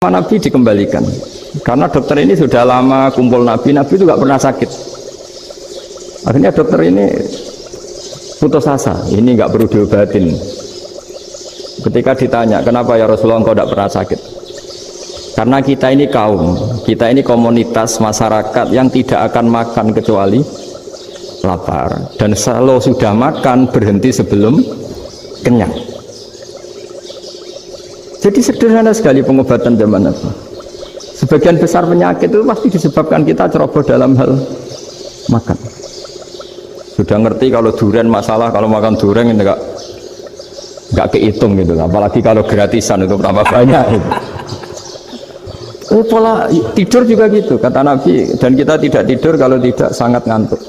Nabi dikembalikan karena dokter ini sudah lama kumpul Nabi itu nggak pernah sakit. Akhirnya dokter ini putus asa, ini nggak perlu diobatin. Ketika ditanya kenapa ya Rasulullah engkau tidak pernah sakit, karena kita ini kaum, kita ini komunitas masyarakat yang tidak akan makan kecuali lapar, dan kalau sudah makan berhenti sebelum kenyang. Jadi sederhana sekali pengobatan zaman Nabi. Sebagian besar penyakit itu pasti disebabkan kita ceroboh dalam hal makan. Sudah ngerti kalau durian masalah, kalau makan durian itu nggak kehitung gitu. Apalagi kalau gratisan itu berapa banyak. Gitu. Pola tidur juga gitu kata Nabi, dan kita tidak tidur kalau tidak sangat ngantuk.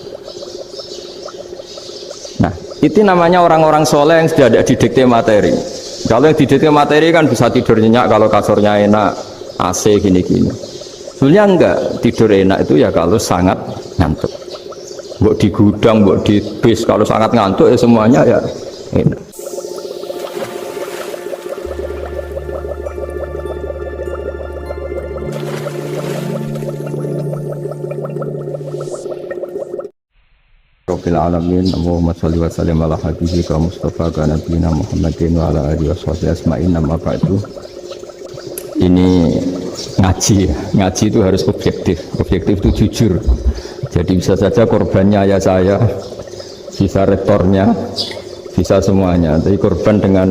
Nah, itu namanya orang-orang soleh yang sudah ada didikte materi. Kalau yang didikte materi kan bisa tidur nyenyak kalau kasurnya enak, AC gini-gini. Sebenarnya enggak, tidur enak itu ya kalau sangat ngantuk. Mbok di gudang, mbok di bis, kalau sangat ngantuk ya semuanya ya enak. Rabbil alamin, Allahumma sholli wa sallim ala habibika Mustafa ka nabiyina Muhammadin wa ala alihi washabihi asma'in. Nama itu ini ngaji itu harus objektif itu jujur. Jadi bisa saja korbannya ya saya, bisa rektornya, bisa semuanya, tapi korban dengan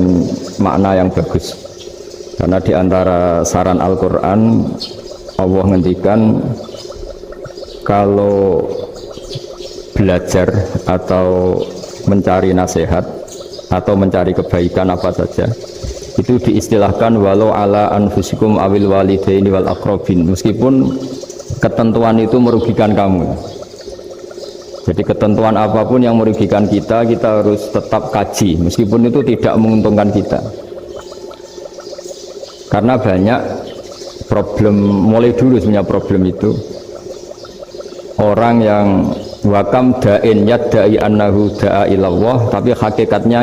makna yang bagus. Karena di antara saran Al-Quran Allah ngendikan kalau belajar atau mencari nasihat atau mencari kebaikan apa saja itu diistilahkan walau ala anfusikum awil walidaini wal aqrabin, meskipun ketentuan itu merugikan kamu. Jadi ketentuan apapun yang merugikan kita harus tetap kaji meskipun itu tidak menguntungkan kita, karena banyak problem mulai dulu sebenarnya problem itu orang yang wakam da'in yadda'i annahu da'a ilallah tapi hakikatnya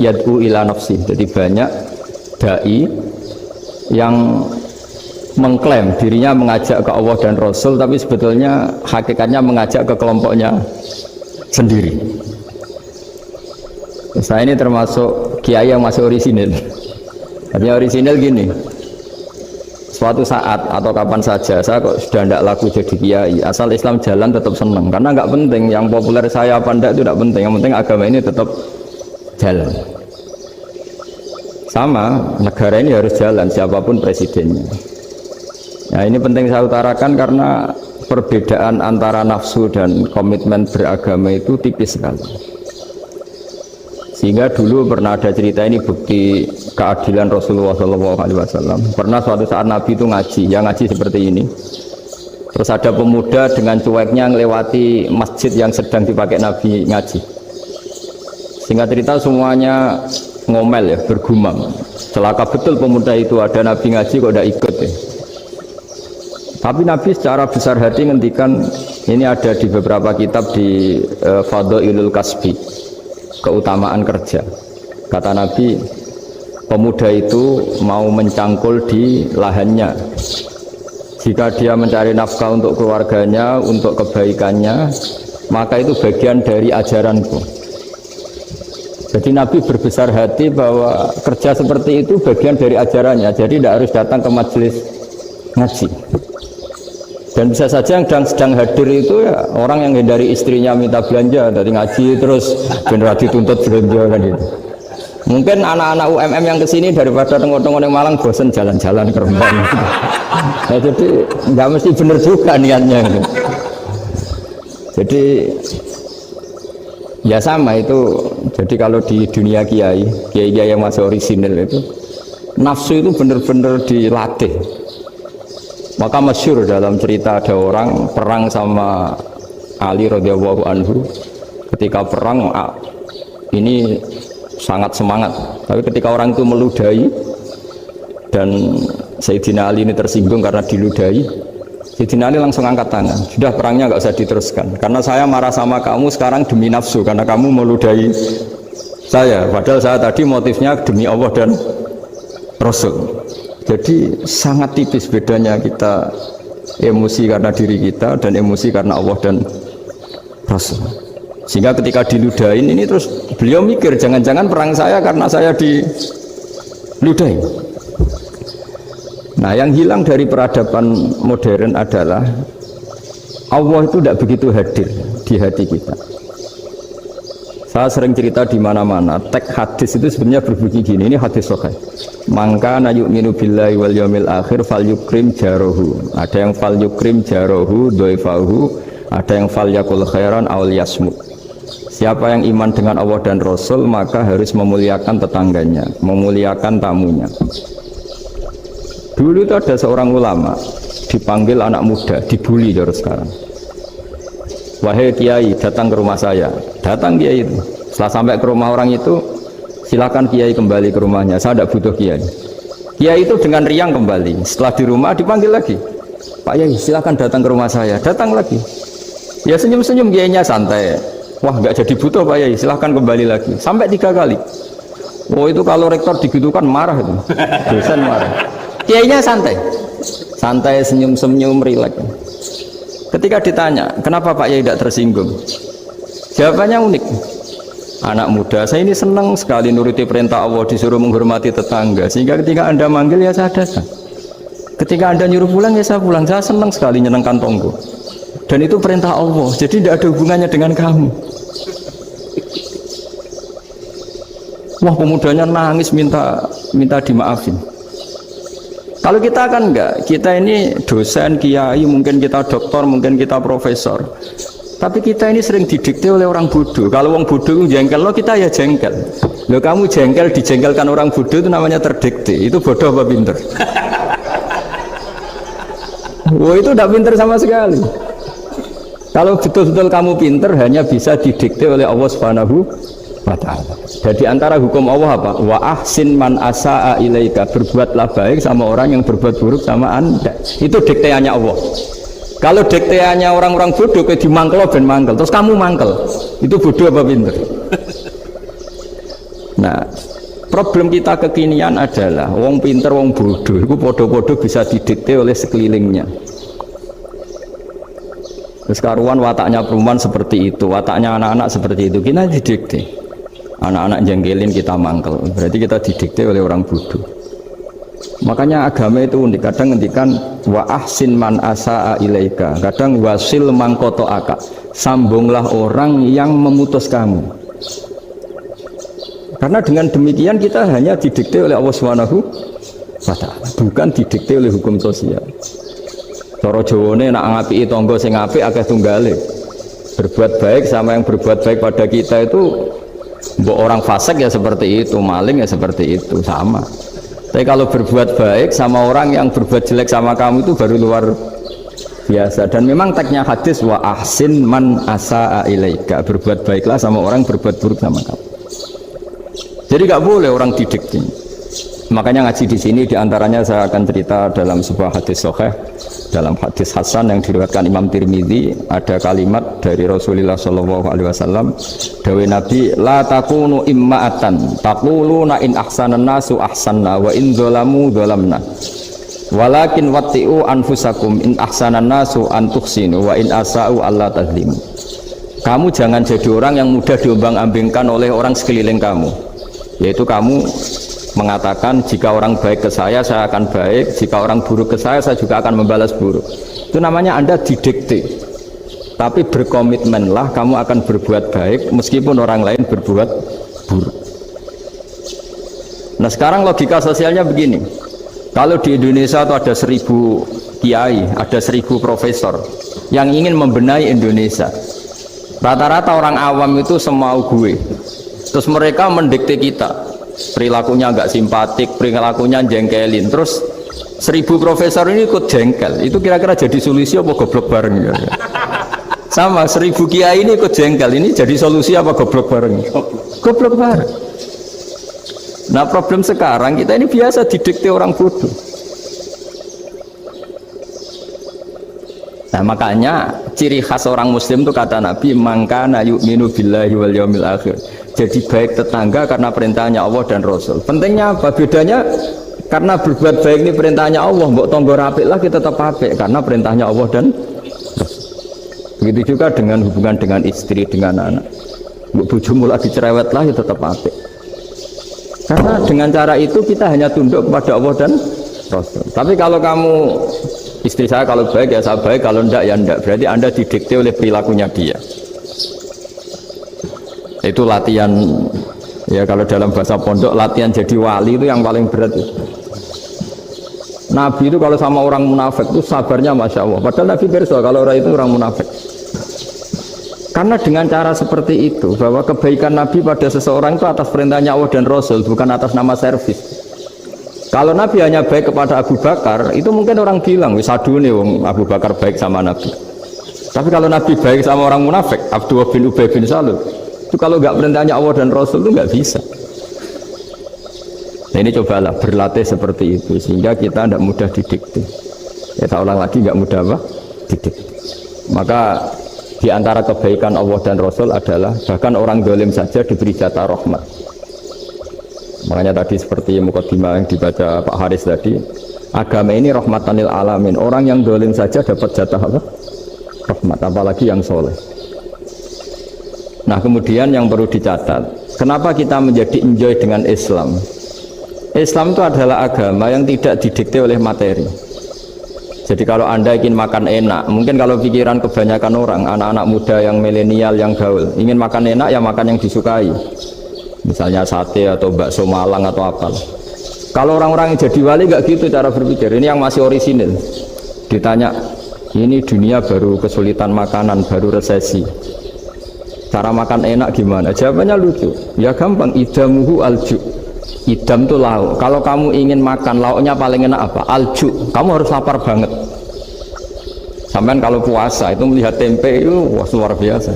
yad'u ila nafsi. Jadi banyak da'i yang mengklaim dirinya mengajak ke Allah dan Rasul tapi sebetulnya hakikatnya mengajak ke kelompoknya sendiri. Saya ini termasuk kiai yang masih orisinil. Artinya orisinil gini, suatu saat atau kapan saja saya kok sudah tidak laku jadi kiai, asal Islam jalan tetap senang, karena nggak penting yang populer saya apa enggak itu tidak penting, yang penting agama ini tetap jalan. Sama negara ini harus jalan siapapun presidennya. Nah ini penting saya utarakan karena perbedaan antara nafsu dan komitmen beragama itu tipis sekali. Sehingga dulu pernah ada cerita, ini bukti keadilan Rasulullah SAW. Pernah suatu saat Nabi itu ngaji, yang ngaji seperti ini. Terus ada pemuda dengan cueknya melewati masjid yang sedang dipakai Nabi ngaji. Sehingga cerita semuanya ngomel ya, bergumam. Celaka betul pemuda itu, ada Nabi ngaji kok tidak ikut ya. Tapi Nabi secara besar hati ngendikan, ini ada di beberapa kitab di Fadhailul Kasbi, keutamaan kerja. Kata Nabi, pemuda itu mau mencangkul di lahannya. Jika dia mencari nafkah untuk keluarganya, untuk kebaikannya, maka itu bagian dari ajaranku. Jadi Nabi berbesar hati bahwa kerja seperti itu bagian dari ajarannya. Jadi tidak harus datang ke majelis ngaji. Dan bisa saja yang sedang hadir itu ya orang yang hindari istrinya minta belanja, dari ngaji terus benar dituntut belanja kan gitu. Mungkin anak-anak UMM yang kesini daripada tengok-tengok yang Malang bosan jalan-jalan ke Rembang. Nah, jadi nggak mesti benar juga niatnya gitu. Jadi ya sama itu. Jadi kalau di dunia kiai yang masih orisinil itu nafsu itu benar-benar dilatih. Maka masyhur dalam cerita ada orang perang sama Ali radhiyallahu anhu. Ketika perang ini sangat semangat, tapi ketika orang itu meludahi dan Sayyidina Ali ini tersinggung karena diludahi, Sayyidina Ali langsung angkat tangan, sudah perangnya nggak usah diteruskan karena saya marah sama kamu sekarang demi nafsu karena kamu meludahi saya, padahal saya tadi motifnya demi Allah dan Rasul. Jadi sangat tipis bedanya kita emosi karena diri kita dan emosi karena Allah dan Rasul. Sehingga ketika diludahin ini terus beliau mikir jangan-jangan perang saya karena saya diludahin. Nah, yang hilang dari peradaban modern adalah Allah itu tidak begitu hadir di hati kita. Saya sering cerita di mana-mana, teks hadis itu sebenarnya berbunyi gini, ini hadis sahih. Mangka na yu'minu billahi wal yaumil akhir fal yukrim jarohu. Ada yang fal yukrim jarohu doifahu, ada yang fal yakul khairan aul yasmut. Siapa yang iman dengan Allah dan Rasul maka harus memuliakan tetangganya, memuliakan tamunya. Dulu itu ada seorang ulama dipanggil anak muda, dibully terus sekarang. Wahai kiai, datang ke rumah saya. Datang kiai itu. Setelah sampai ke rumah orang itu, silakan kiai kembali ke rumahnya. Saya tidak butuh kiai. Kiai itu dengan riang kembali. Setelah di rumah dipanggil lagi. Pak Yai, silakan datang ke rumah saya. Datang lagi. Ya senyum-senyum kiainya santai. Wah, nggak jadi butuh Pak Yai. Silakan kembali lagi. Sampai 3 kali. Oh itu kalau rektor digitukan marah itu. Dosen marah. Kiainya santai. Santai, senyum-senyum, rileks. Ketika ditanya, kenapa Pak Yai tidak tersinggung? Jawabannya unik. Anak muda, saya ini senang sekali nuruti perintah Allah, disuruh menghormati tetangga. Sehingga ketika Anda manggil, ya saya datang. Ketika Anda nyuruh pulang, ya saya pulang. Saya senang sekali nyenangkan tonggo. Dan itu perintah Allah, jadi tidak ada hubungannya dengan kamu. Wah, pemudanya nangis minta dimaafin. Kalau kita kan enggak, kita ini dosen, kiai, mungkin kita doktor, mungkin kita profesor. Tapi kita ini sering didikte oleh orang bodoh. Kalau orang bodoh jengkel, lo kita ya jengkel. Lo kamu jengkel, dijengkelkan orang bodoh itu namanya terdikte. Itu bodoh apa pinter? Wah itu tidak pinter sama sekali. Kalau betul-betul kamu pinter, hanya bisa didikte oleh Allah Subhanahu wa ta'ala. Jadi antara hukum Allah apa? Wa ahsin man asa'a ilaika, berbuatlah baik sama orang yang berbuat buruk sama Anda. Itu dikteannya Allah. Kalau dikteannya orang-orang bodoh kayak dimangkel ben mangkel, terus kamu mangkel. Itu bodoh apa pinter? Nah, problem kita kekinian adalah wong pinter wong bodoh itu bodoh-bodoh bisa didikte oleh sekelilingnya. Terus karuan wataknya perempuan seperti itu, wataknya anak-anak seperti itu, kita didikte. Anak-anak jengkelin kita mangkel, berarti kita didikte oleh orang bodoh. Makanya agama itu unik, kadang ngendikan wa ahsin man asa'a ilaika, kadang wasil man qata'aka, sambunglah orang yang memutus kamu. Karena dengan demikian kita hanya didikte oleh Allah Subhanahu wa ta'ala, bukan didikte oleh hukum sosial. Cara Jawane nak ngapiki tangga sing apik akeh tunggale. Berbuat baik sama yang berbuat baik pada kita itu, mbok orang fasik ya seperti itu, maling ya seperti itu, sama. Tapi kalau berbuat baik sama orang yang berbuat jelek sama kamu itu baru luar biasa. Dan memang teksnya hadis wa ahsin man asa'a ilaika, berbuat baiklah sama orang berbuat buruk sama kamu. Jadi nggak boleh orang didikte. Makanya ngaji di sini diantaranya saya akan cerita dalam sebuah hadis sahih, dalam hadis hasan yang diriwayatkan Imam Tirmidzi, ada kalimat dari Rasulullah SAW, dawe Nabi, la takunu imma'atan taquluna in ahsanan nasu ahsanna wa in dzalamu dzalamna walakin watti'u anfusakum in ahsanan nasu an tuhsinu wa in asa'u alla tadzlimu. Kamu jangan jadi orang yang mudah diombang-ambingkan oleh orang sekeliling kamu, yaitu kamu mengatakan jika orang baik ke saya akan baik, jika orang buruk ke saya juga akan membalas buruk. Itu namanya Anda didikte. Tapi berkomitmenlah kamu akan berbuat baik meskipun orang lain berbuat buruk. Nah sekarang logika sosialnya begini, kalau di Indonesia itu ada 1000 kiai, ada 1000 profesor yang ingin membenahi Indonesia, rata-rata orang awam itu semau gue, terus mereka mendikte kita, perilakunya agak simpatik, perilakunya jengkelin, terus 1000 profesor ini ikut jengkel. Itu kira-kira jadi solusi apa goblok bareng ya? Sama 1000 kiai ini ikut jengkel, ini jadi solusi apa goblok bareng? Goblok bareng. Nah problem sekarang kita ini biasa didikte orang bodoh. Nah makanya ciri khas orang muslim itu kata Nabi, mangkana yu'minu billahi wal yaumil akhir, jadi baik tetangga karena perintahnya Allah dan Rasul. Pentingnya apa? Bedanya Karena berbuat baik ini perintahnya Allah, mbok tonggo apik lah kita tetap apik karena perintahnya Allah dan begitu juga dengan hubungan dengan istri, dengan anak. Mbok bojomu lagi cerewet lah ya tetap apik. Karena dengan cara itu kita hanya tunduk kepada Allah dan Rasul. Tapi kalau kamu istri saya kalau baik ya saya baik, kalau enggak ya enggak. Berarti Anda didikte oleh perilakunya dia. Itu latihan ya, kalau dalam bahasa pondok latihan jadi wali itu yang paling berat itu. Nabi itu kalau sama orang munafik itu sabarnya Masya Allah. Padahal Nabi berso kalau orang itu orang munafik. Karena dengan cara seperti itu, bahwa kebaikan Nabi pada seseorang itu atas perintahnya Allah dan Rasul, bukan atas nama servis. Kalau Nabi hanya baik kepada Abu Bakar, itu mungkin orang bilang, wisadu nih Abu Bakar baik sama Nabi. Tapi kalau Nabi baik sama orang munafik, Abdullah bin Ubay bin Salul, itu kalau nggak perintahnya Allah dan Rasul itu nggak bisa. Nah ini cobalah berlatih seperti itu sehingga kita tidak mudah didikte. Ya tak ulang lagi nggak mudah apa? Didikte. Maka di antara kebaikan Allah dan Rasul adalah bahkan orang zalim saja diberi jatah rahmat. Makanya tadi seperti mukadimah yang dibaca Pak Haris tadi, agama ini rahmatan lil alamin. Orang yang zalim saja dapat jatah apa? Rahmat, apalagi yang soleh. Nah kemudian yang perlu dicatat, kenapa kita menjadi enjoy dengan Islam? Islam itu adalah agama yang tidak didikte oleh materi. Jadi kalau Anda ingin makan enak, mungkin kalau pikiran kebanyakan orang, anak-anak muda yang milenial, yang gaul, ingin makan enak ya makan yang disukai. Misalnya sate atau bakso Malang atau apa. Kalau orang-orang yang jadi wali nggak gitu cara berpikir. Ini yang masih orisinil. Ditanya, ini dunia baru kesulitan makanan, baru resesi. Cara makan enak gimana? Jawabannya lucu. Ya gampang, idamuhu alju. Idam itu lauk. Kalau kamu ingin makan lauknya paling enak apa? Alju. Kamu harus lapar banget. Sampai kalau puasa itu melihat tempe itu wah, luar biasa.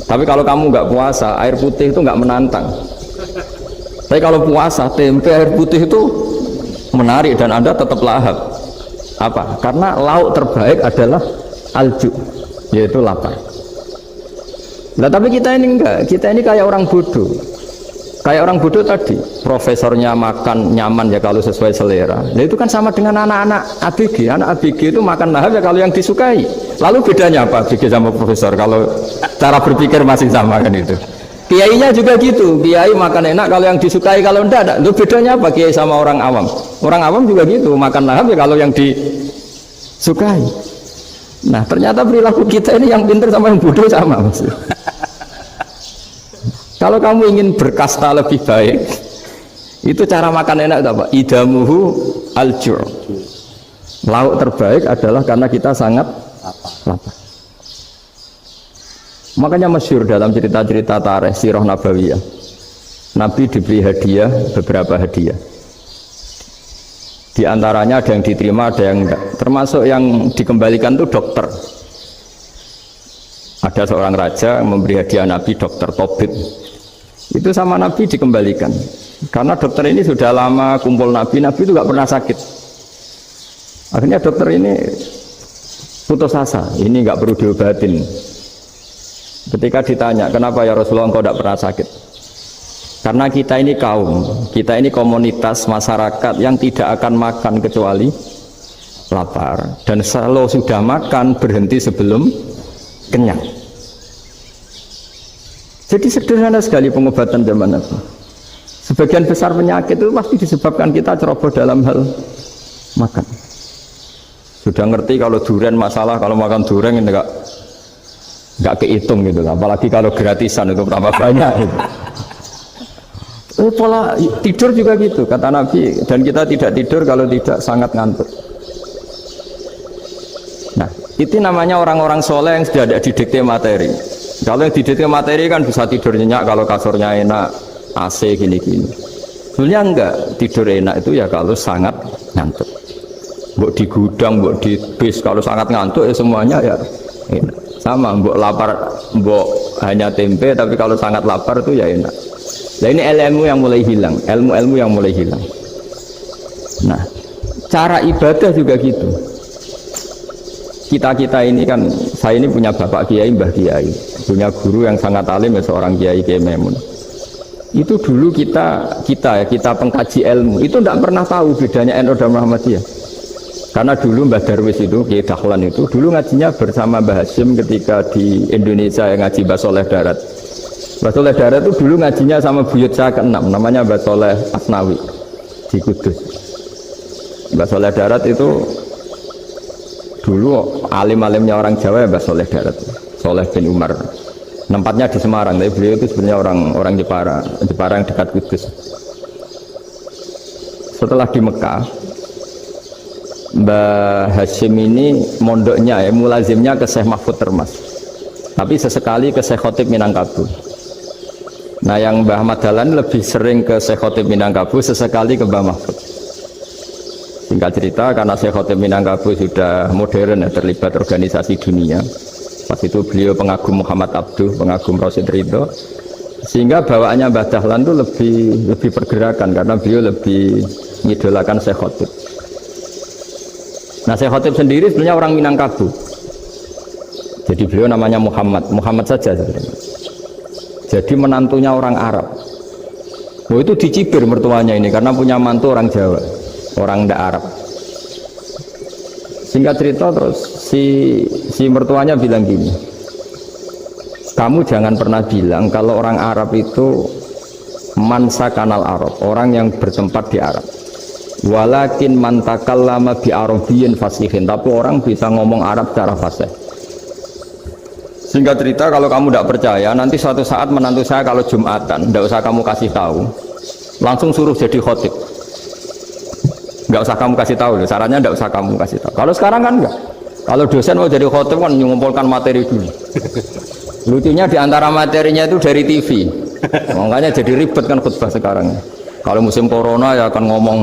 Tapi kalau kamu nggak puasa, air putih itu nggak menantang. Tapi kalau puasa, tempe air putih itu menarik dan Anda tetap lahap. Apa? Karena lauk terbaik adalah alju, yaitu lapar. Nah tapi kita ini enggak, kita ini kayak orang bodoh. Kayak orang bodoh tadi, profesornya makan nyaman ya kalau sesuai selera. Nah itu kan sama dengan anak-anak ABG. Anak ABG itu makan lahap ya kalau yang disukai. Lalu bedanya apa ABG sama profesor? Kalau cara berpikir masih sama kan itu. Kiainya juga gitu. Kiai makan enak kalau yang disukai, kalau enggak. Itu bedanya apa kiai sama orang awam? Orang awam juga gitu, makan lahap ya kalau yang disukai. Nah ternyata perilaku kita ini yang pintar sama yang bodoh sama maksudnya. Kalau kamu ingin berkasta lebih baik, itu cara makan enak itu apa? Idamuhu aljur. Lauk terbaik adalah karena kita sangat lapar. Makanya masyhur dalam cerita-cerita tarikh sirah nabawiyah, Nabi diberi hadiah, beberapa hadiah. Di antaranya ada yang diterima, ada yang enggak. Termasuk yang dikembalikan itu dokter. Ada seorang raja memberi hadiah Nabi dokter Tobit. Itu sama Nabi dikembalikan. Karena dokter ini sudah lama kumpul Nabi itu nggak pernah sakit. Akhirnya dokter ini putus asa, ini nggak perlu diobatin. Ketika ditanya, kenapa ya Rasulullah engkau tidak pernah sakit? Karena kita ini kaum, kita ini komunitas masyarakat yang tidak akan makan kecuali lapar. Dan kalau sudah makan berhenti sebelum kenyang. Jadi sederhana sekali pengobatan zaman Nabi. Sebagian besar penyakit itu pasti disebabkan kita ceroboh dalam hal makan. Sudah ngerti kalau durian masalah, kalau makan durian ini nggak kehitung gitu, apalagi kalau gratisan itu berapa banyak gitu. Pola tidur juga gitu kata Nabi, dan kita tidak tidur kalau tidak sangat ngantuk. Nah itu namanya orang-orang soleh yang sudah ada didikte materi. Kalau yang didikte materi kan bisa tidur nyenyak kalau kasurnya enak, AC gini-gini. Sebenarnya enggak, tidur enak itu ya kalau sangat ngantuk. Mbok di gudang, mbok di bis, kalau sangat ngantuk ya semuanya ya enak. Sama, mbok lapar, mbok hanya tempe, tapi kalau sangat lapar itu ya enak. Nah ini ilmu yang mulai hilang, ilmu-ilmu yang mulai hilang. Nah, cara ibadah juga gitu. Kita ini kan, saya ini punya bapak kiai, mbah kiai, punya guru yang sangat alim ya seorang kiai Kiai Maimun. Itu dulu kita pengkaji ilmu itu tidak pernah tahu bedanya NU dan Muhammadiyah. Karena dulu Mbah Darwis itu, Kiai Dahlan itu dulu ngajinya bersama Mbah Hasyim ketika di Indonesia yang ngaji Mbah Soleh Darat. Mbah Soleh Darat itu dulu ngajinya sama buyut saya ke-6, namanya Mbah Soleh Asnawi di Kudus. Mbah Soleh Darat itu dulu alim-alimnya orang Jawa ya Mbah Soleh Darat, Soleh bin Umar. Tempatnya di Semarang, tapi beliau itu sebenarnya orang Jepara yang dekat Kudus. Setelah di Mekah, Mbah Hasyim ini mondoknya ya, mulazimnya ke Syekh Mahfud Termas. Tapi sesekali ke Syekh Khotib Minangkabau. Nah yang Mbah Ahmad Dahlan lebih sering ke Syekh Khotib Minangkabau, sesekali ke Mbah Mahfud. Singkat cerita, karena Syekh Khotib Minangkabau sudah modern ya, terlibat organisasi dunia. Pas itu beliau pengagum Muhammad Abduh, pengagum Rasid Ridho, sehingga bawaannya Mbah Dahlan itu lebih pergerakan karena beliau lebih mengidolakan Syekh Khotib. Nah Syekh Khotib sendiri sebenarnya orang Minangkabau, jadi beliau namanya Muhammad saja sebenarnya. Jadi menantunya orang Arab. Oh itu dicibir mertuanya ini karena punya mantu orang Jawa, orang ndak Arab. Singkat cerita terus si mertuanya bilang gini, kamu jangan pernah bilang kalau orang Arab itu mansa kanal Arab, orang yang bertempat di Arab. Walakin mantakallama bi arabiyyin fasihin, tapi orang bisa ngomong Arab secara fasih. Singkat cerita, kalau kamu tidak percaya, nanti suatu saat menantu saya kalau Jumatan, tidak usah kamu kasih tahu, langsung suruh jadi khotib. Nggak usah kamu kasih tahu, sarannya nggak usah kamu kasih tahu. Kalau sekarang kan enggak. Kalau dosen mau jadi khotib kan mengumpulkan materi dulu. Lucunya diantara materinya itu dari TV, makanya jadi ribet kan khutbah sekarang. Kalau musim corona ya akan ngomong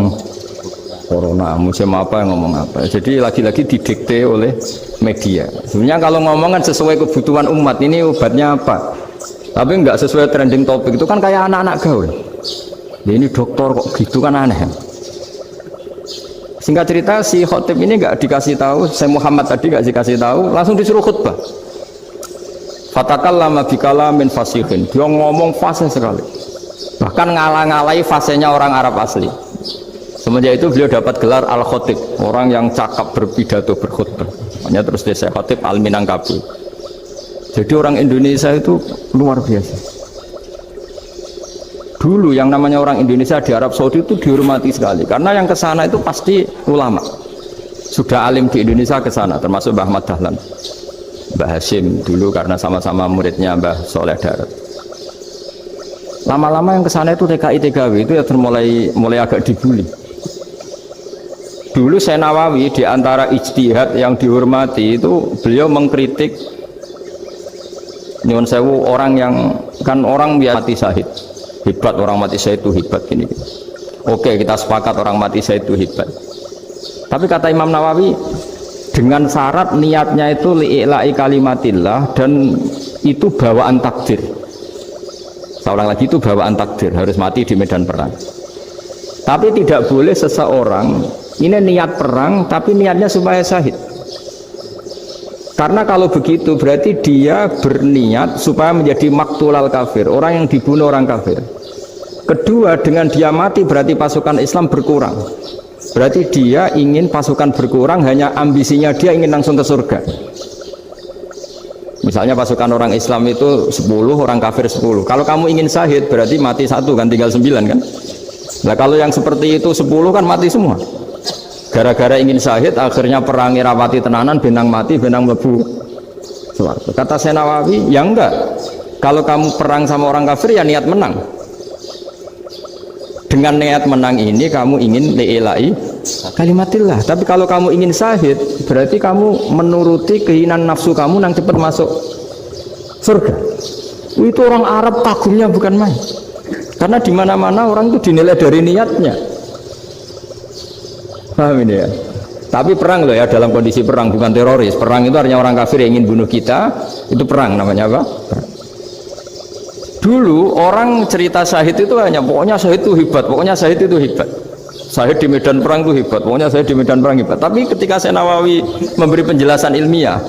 corona, musim apa yang ngomong apa. Jadi lagi-lagi didikte oleh media. Sebenarnya kalau ngomong kan sesuai kebutuhan umat, ini obatnya apa, tapi nggak sesuai trending topik, itu kan kayak anak-anak gaul. Ini dokter kok gitu kan aneh. Singkat cerita si khotib ini nggak dikasih tahu, saya Muhammad tadi nggak dikasih tahu, langsung disuruh khutbah. Fatakallama bikalamin fasihin, dia ngomong fasih sekali, bahkan ngalah-ngalahi fasihnya orang Arab asli. Semenjak itu beliau dapat gelar Al-Khotib, orang yang cakap berpidato berkhutbah. Makanya terus dia Khotib Al-Minangkabau. Jadi orang Indonesia itu luar biasa. Dulu yang namanya orang Indonesia di Arab Saudi itu dihormati sekali, karena yang ke sana itu pasti ulama. Sudah alim di Indonesia ke sana, termasuk Mbah Ahmad Dahlan, Mbah Hasyim dulu karena sama-sama muridnya Mbah Soleh Darat. Lama-lama yang ke sana itu TKI TKW itu ya mulai agak dibully. Dulu Syekh Nawawi di antara ijtihad yang dihormati itu beliau mengkritik nyuwun sewu orang yang kan orang biasa mati syahid. Hebat orang mati syahid itu hebat gini. Oke, kita sepakat orang mati syahid itu hebat. Tapi kata Imam Nawawi dengan syarat niatnya itu li'ila'i kalimatillah dan itu bawaan takdir. Seorang lagi itu bawaan takdir, harus mati di medan perang. Tapi tidak boleh seseorang ini niat perang tapi niatnya supaya syahid. Karena kalau begitu berarti dia berniat supaya menjadi maktulal kafir, orang yang dibunuh orang kafir. Kedua, dengan dia mati berarti pasukan Islam berkurang. Berarti dia ingin pasukan berkurang, hanya ambisinya dia ingin langsung ke surga. Misalnya pasukan orang Islam itu 10, orang kafir 10. Kalau kamu ingin syahid berarti mati 1 kan, tinggal 9 kan. Nah kalau yang seperti itu 10 kan mati semua. Gara-gara ingin syahid akhirnya perangi rapati tenanan, benang mati, benang lebu. Kata Syekh Nawawi, ya enggak. Kalau kamu perang sama orang kafir ya niat menang. Dengan niat menang ini kamu ingin li'ila'i kalimatillah. Tapi kalau kamu ingin syahid berarti kamu menuruti keinginan nafsu kamu yang cepat masuk surga. Itu orang Arab kagumnya bukan main. Karena di mana-mana orang itu dinilai dari niatnya. Paham ini ya? Tapi perang loh ya, dalam kondisi perang, bukan teroris. Perang itu artinya orang kafir yang ingin bunuh kita, itu perang namanya apa? Perang. Dulu orang cerita syahid itu hanya pokoknya syahid itu hebat, pokoknya syahid itu hebat. Syahid di medan perang itu hebat, pokoknya syahid di medan perang hebat. Tapi ketika Syekh Nawawi memberi penjelasan ilmiah,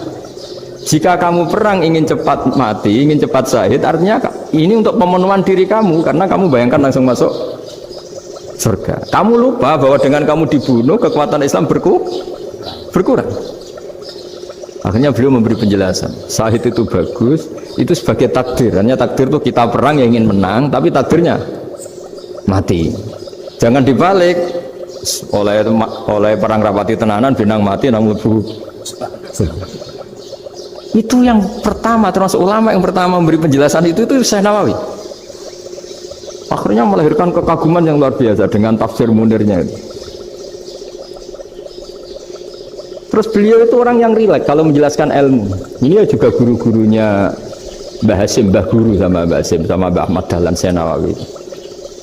jika kamu perang ingin cepat mati, ingin cepat syahid, artinya ini untuk pemenuhan diri kamu, karena kamu bayangkan langsung masuk surga. Kamu lupa bahwa dengan kamu dibunuh kekuatan Islam berkurang. Akhirnya beliau memberi penjelasan, syahid itu bagus, itu sebagai takdir. Hanya takdir itu kita perang yang ingin menang, tapi takdirnya mati. Jangan dibalik, oleh perang rapati tenanan benang mati nang mlebu. Itu yang pertama, termasuk ulama yang pertama memberi penjelasan itu Syekh Nawawi. Akhirnya melahirkan kekaguman yang luar biasa dengan tafsir Munirnya itu. Terus beliau itu orang yang rileks kalau menjelaskan ilmu. Ini juga guru-gurunya Mbah Hasim, Mbah Guru sama Mbah Hasim, sama Mbah Ahmad Dahlan Syekh Nawawi.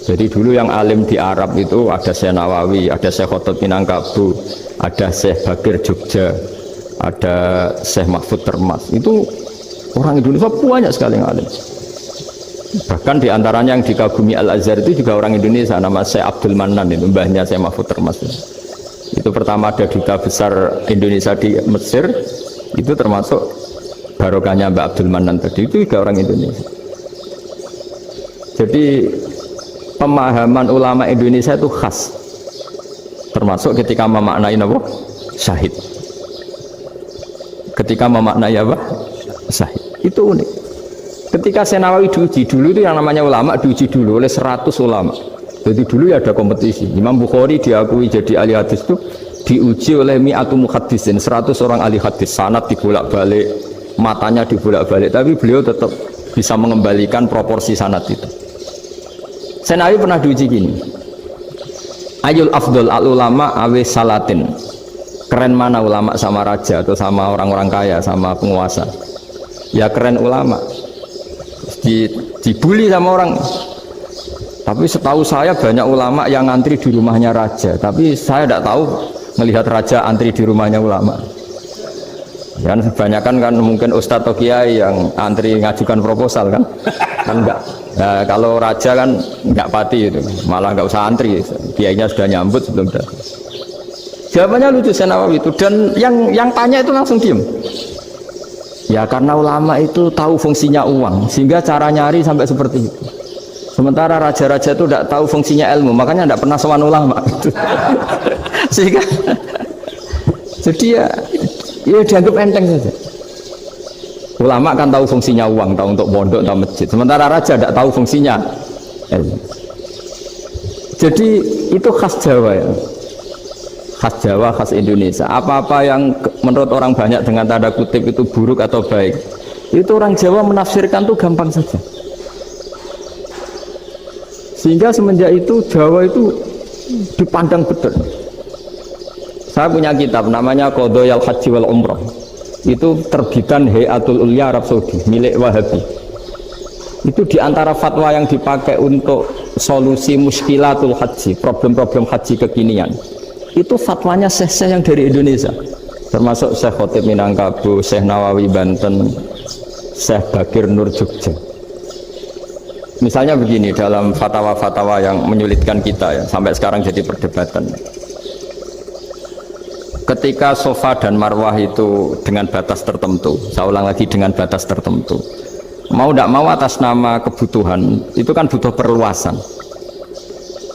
Jadi dulu yang alim di Arab itu ada Syekh Nawawi, ada Syekh Khotot Minangkabau, ada Syekh Bakir Jogja, ada Syekh Mahfud Termas. Itu orang Indonesia banyak sekali yang alim. Bahkan diantaranya yang dikagumi Al-Azhar itu juga orang Indonesia, nama Syekh Abdul Manan, itu mbahnya Syekh Mahfud Termas. Itu pertama ada duta besar Indonesia di Mesir, itu termasuk barokahnya Mbak Abdul Manan tadi, itu juga orang Indonesia. Jadi pemahaman ulama Indonesia itu khas, termasuk ketika memaknai apa? Syahid. Ketika memaknai apa? Syahid. Itu unik. Ketika Syekh Nawawi diuji dulu, itu yang namanya ulama diuji dulu oleh 100 ulama. Jadi dulu ya ada kompetisi. Imam Bukhari diakui jadi ahli hadis itu diuji oleh mi'atu muhaddisin, 100 orang ahli hadis, sanad dibolak-balik, matanya dibolak-balik, tapi beliau tetap bisa mengembalikan proporsi sanad itu. Syekh Nawawi pernah diuji gini. Ayul afdol al ulama awe salatin. Keren mana ulama sama raja atau sama orang-orang kaya, sama penguasa? Ya keren ulama. Dibully sama orang. Tapi setahu saya banyak ulama yang antri di rumahnya raja, tapi saya tidak tahu melihat raja antri di rumahnya ulama. Ya, kebanyakan kan mungkin ustadz atau kiai yang antri ngajukan proposal kan enggak. Nah, kalau raja kan enggak pati itu, malah enggak usah antri, kiainya sudah nyambut sebelum datang. Jawabannya lucu Syekh Nawawi itu, dan yang tanya itu langsung diem. Ya karena ulama itu tahu fungsinya uang, sehingga cara nyari sampai seperti itu. Sementara raja-raja itu tidak tahu fungsinya ilmu, makanya tidak pernah sowan ulama. Sehingga jadi ya dianggap enteng saja. Ulama kan tahu fungsinya uang, tahu untuk pondok, tahu masjid. Sementara raja tidak tahu fungsinya ilmu. Jadi itu khas Jawa ya. Khas Jawa, khas Indonesia. Apa-apa yang menurut orang banyak dengan tanda kutip itu buruk atau baik, itu orang Jawa menafsirkan itu gampang saja. Sehingga semenjak itu Jawa itu dipandang betul. Saya punya kitab namanya Qadhayal Haji wal Umrah. Itu terbitan Hayatul Ulya Arab Saudi, milik Wahabi. Itu diantara fatwa yang dipakai untuk solusi muskilatul haji, problem-problem haji kekinian. Itu fatwanya syekh-syekh yang dari Indonesia. Termasuk Syekh Khotib Minangkabau, Syekh Nawawi Banten, Syekh Bakir Nur Jogja. Misalnya begini, dalam fatwa-fatwa yang menyulitkan kita ya, sampai sekarang jadi perdebatan. Ketika Sofa dan Marwah itu dengan batas tertentu, saya ulang lagi dengan batas tertentu, mau tidak mau atas nama kebutuhan, itu kan butuh perluasan.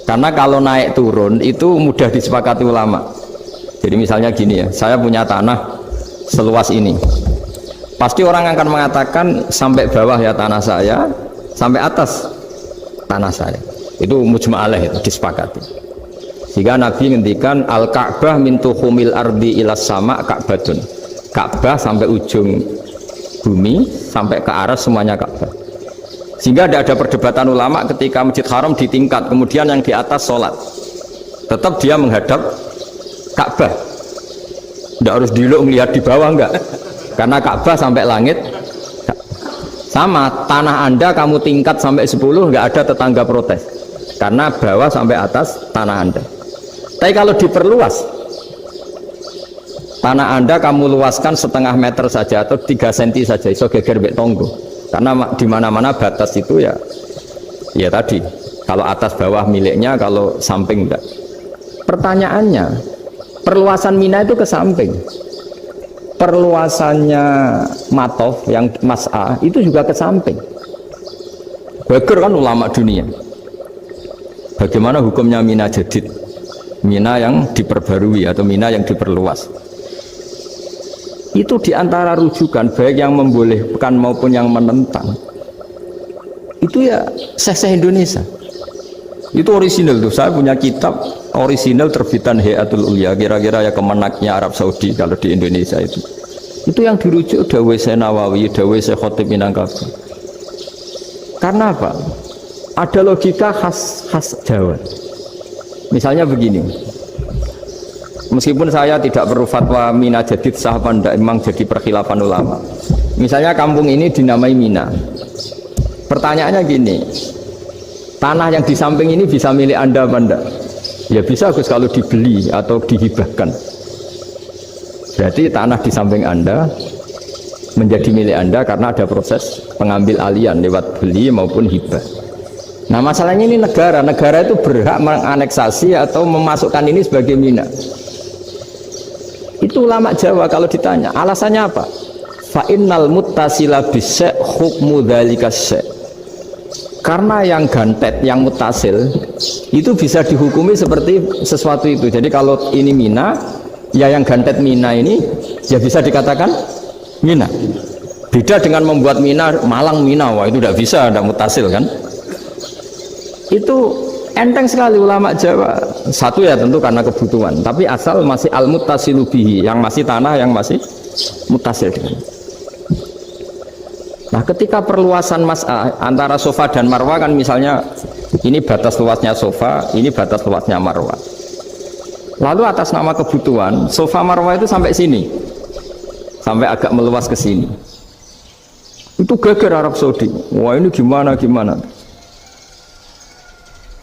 Karena kalau naik turun itu mudah disepakati ulama. Jadi misalnya gini ya, saya punya tanah seluas ini. Pasti orang akan mengatakan sampai bawah ya tanah saya, sampai atas tanah saya. Itu mujma' alaih, itu disepakati. Sehingga Nabi ngendikan al-Ka'bah min tuhumil ardi ilas sama Ka'batun. Ka'bah sampai ujung bumi, sampai ke aras semuanya Ka'bah. Sehingga tidak ada perdebatan ulama ketika Masjid Haram ditingkat, kemudian yang di atas sholat. Tetap dia menghadap Ka'bah. Tidak harus diluk melihat di bawah, enggak. Karena Ka'bah sampai langit. Sama, tanah Anda kamu tingkat sampai 10, enggak ada tetangga protes. Karena bawah sampai atas tanah Anda. Tapi kalau diperluas, tanah Anda kamu luaskan setengah meter saja atau 3 cm saja, iso geger mbek tonggo. Karena di mana-mana batas itu ya tadi, kalau atas bawah miliknya, kalau samping enggak. Pertanyaannya, perluasan Mina itu ke samping. Perluasannya Matof yang Mas'ah itu juga ke samping. Bagir kan ulama dunia. Bagaimana hukumnya Mina jadid? Mina yang diperbarui atau Mina yang diperluas. Itu diantara rujukan baik yang membolehkan maupun yang menentang. Itu ya Syekh Indonesia. Itu orisinal tuh. Saya punya kitab orisinal terbitan Hayatul Ulya, kira-kira ya kemenaknya Arab Saudi kalau di Indonesia itu. Itu yang dirujuk Dawai Syekh Nawawi, Dawai Syekh Khatib Minangkabau. Karena apa? Ada logika khas Jawa. Misalnya begini. Meskipun saya tidak perlu fatwa Mina jadid sah apa enggak, memang jadi perkhilafan ulama. Misalnya kampung ini dinamai Mina. Pertanyaannya gini, tanah yang di samping ini bisa milik Anda apa enggak? Ya bisa Gus kalau dibeli atau dihibahkan. Berarti tanah di samping Anda menjadi milik Anda karena ada proses pengambil alian lewat beli maupun hibah. Nah masalahnya ini negara itu berhak menganeksasi atau memasukkan ini sebagai Mina. Itu ulama Jawa kalau ditanya alasannya apa? Fa innal muttasila bisyai' hukmu dzalika syai'. Karena yang gantet, yang mutasil itu bisa dihukumi seperti sesuatu itu. Jadi kalau ini Mina, ya yang gantet Mina ini ya bisa dikatakan Mina. Beda dengan membuat Mina Malang Mina, wah itu tidak bisa, tidak mutasil kan? Itu enteng sekali ulama Jawa. Satu ya tentu karena kebutuhan, tapi asal masih al-muttasilu bihi, yang masih tanah yang masih mutasil dengan. Nah, ketika perluasan antara Sofa dan Marwa kan misalnya ini batas luasnya Sofa, ini batas luasnya Marwa. Lalu atas nama kebutuhan, Sofa Marwa itu sampai sini. Sampai agak meluas ke sini. Itu geger Arab Saudi. Wah, ini gimana?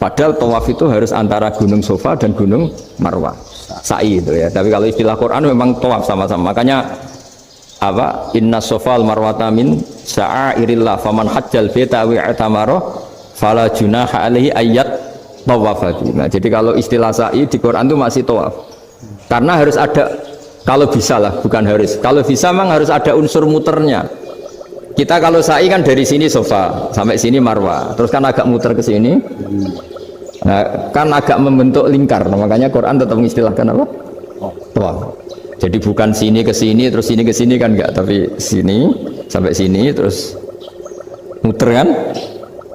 Padahal tawaf itu harus antara Gunung Sofa dan Gunung Marwah. Sa'i itu ya. Tapi kalau istilah Quran memang tawaf sama-sama. Makanya apa? Inna Sofa al-Marwata min sya'airillah faman hajjal baita wa i'tamara fala junaha alaihi ayyat tawafati. Nah, jadi kalau istilah sa'i di Quran itu masih tawaf. Karena harus ada, kalau bisa lah, bukan harus. Kalau bisa memang harus ada unsur muternya. Kita kalau sa'i kan dari sini Sofa sampai sini Marwah, terus kan agak muter ke sini. Nah, kan agak membentuk lingkar. Nah, makanya Quran tetap mengistilahkan apa? Tawaf. Jadi bukan sini ke sini terus sini ke sini kan enggak, tapi sini sampai sini terus muter kan?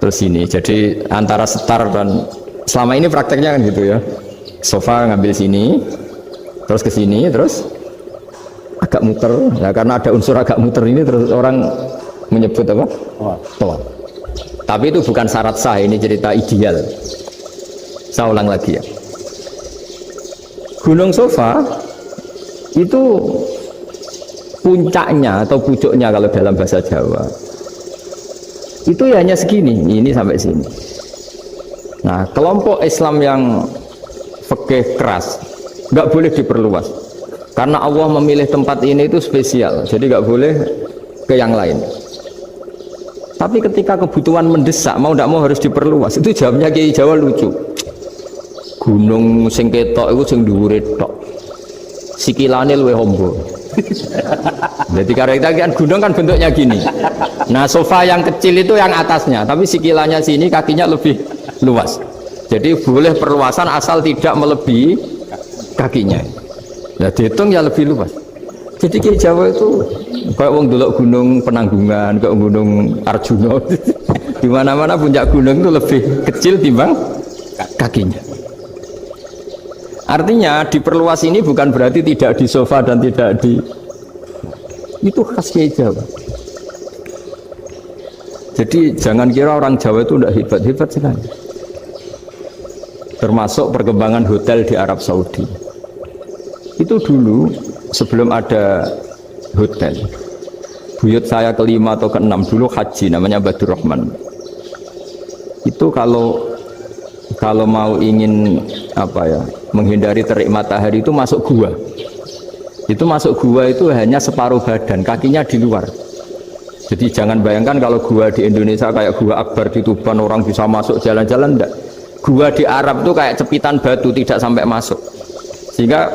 Terus sini. Jadi antara setar dan selama ini prakteknya kan gitu ya. Sofa ngambil sini terus ke sini terus agak muter. Nah, karena ada unsur agak muter ini terus orang menyebut apa? Tawaf. Tapi itu bukan syarat sah, ini cerita ideal. Saya ulang lagi ya. Gunung Sofa itu puncaknya atau pucuknya kalau dalam bahasa Jawa itu ya hanya segini, ini sampai sini. Nah, kelompok Islam yang fikih keras nggak boleh diperluas karena Allah memilih tempat ini itu spesial, jadi nggak boleh ke yang lain. Tapi ketika kebutuhan mendesak, mau tidak mau harus diperluas. Itu jawabnya Kiai Jawa lucu. Gunung sing ketok itu sing dhuwure tok. Sikilane luwih ombo. Jadi karena kita kan gunung kan bentuknya gini. Nah, Sofa yang kecil itu yang atasnya, tapi sikilannya sini kakinya lebih luas. Jadi boleh perluasan asal tidak melebihi kakinya. Nah, dihitung ya lebih luas. Jadi Kiai Jawa itu kayak wong delok gunung Penanggungan, kayak gunung Arjuna. Di mana-mana puncak gunung itu lebih kecil timbang kakinya. Artinya diperluas ini bukan berarti tidak di Sofa dan tidak di, itu khas Kiai Jawa. Jadi jangan kira orang Jawa itu tidak hebat-hebat sekali. Termasuk perkembangan hotel di Arab Saudi. Itu dulu sebelum ada hotel, buyut saya kelima atau keenam dulu haji, namanya Badur Rahman. Itu kalau mau ingin apa ya, menghindari terik matahari itu masuk gua. Itu masuk gua itu hanya separuh badan, kakinya di luar. Jadi jangan bayangkan kalau gua di Indonesia kayak gua Akbar di Tuban orang bisa masuk jalan-jalan, enggak. Gua di Arab itu kayak cepitan batu, tidak sampai masuk. Sehingga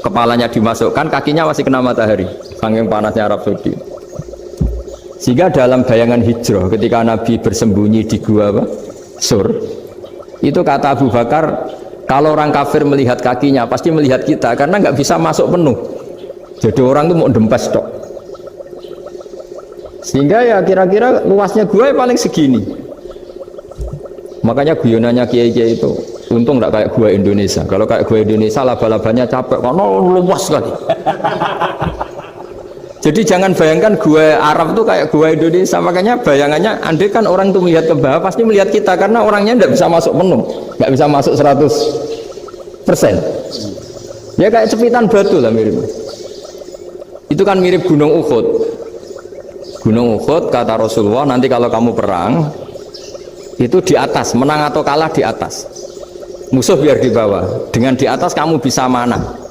kepalanya dimasukkan, kakinya masih kena matahari, saking panasnya Arab Saudi. Sehingga dalam bayangan hijrah ketika Nabi bersembunyi di gua Sur, itu kata Abu Bakar, kalau orang kafir melihat kakinya pasti melihat kita karena nggak bisa masuk penuh. Jadi orang itu mau dempes tok. Sehingga ya kira-kira luasnya gua paling segini. Makanya guyonannya kiai-kiai itu untung nggak kayak gua Indonesia. Kalau kayak gua Indonesia laba-labanya capek karena luas sekali. Jadi jangan bayangkan gua Arab itu kayak gua Indonesia. Makanya bayangannya andai kan orang itu melihat ke bawah pasti melihat kita karena orangnya tidak bisa masuk penuh, nggak bisa masuk 100%. Ya kayak cepitan batu lah mirip. Itu kan mirip Gunung Uhud. Gunung Uhud kata Rasulullah, nanti kalau kamu perang itu di atas, menang atau kalah di atas. Musuh biar di bawah. Dengan di atas kamu bisa mana?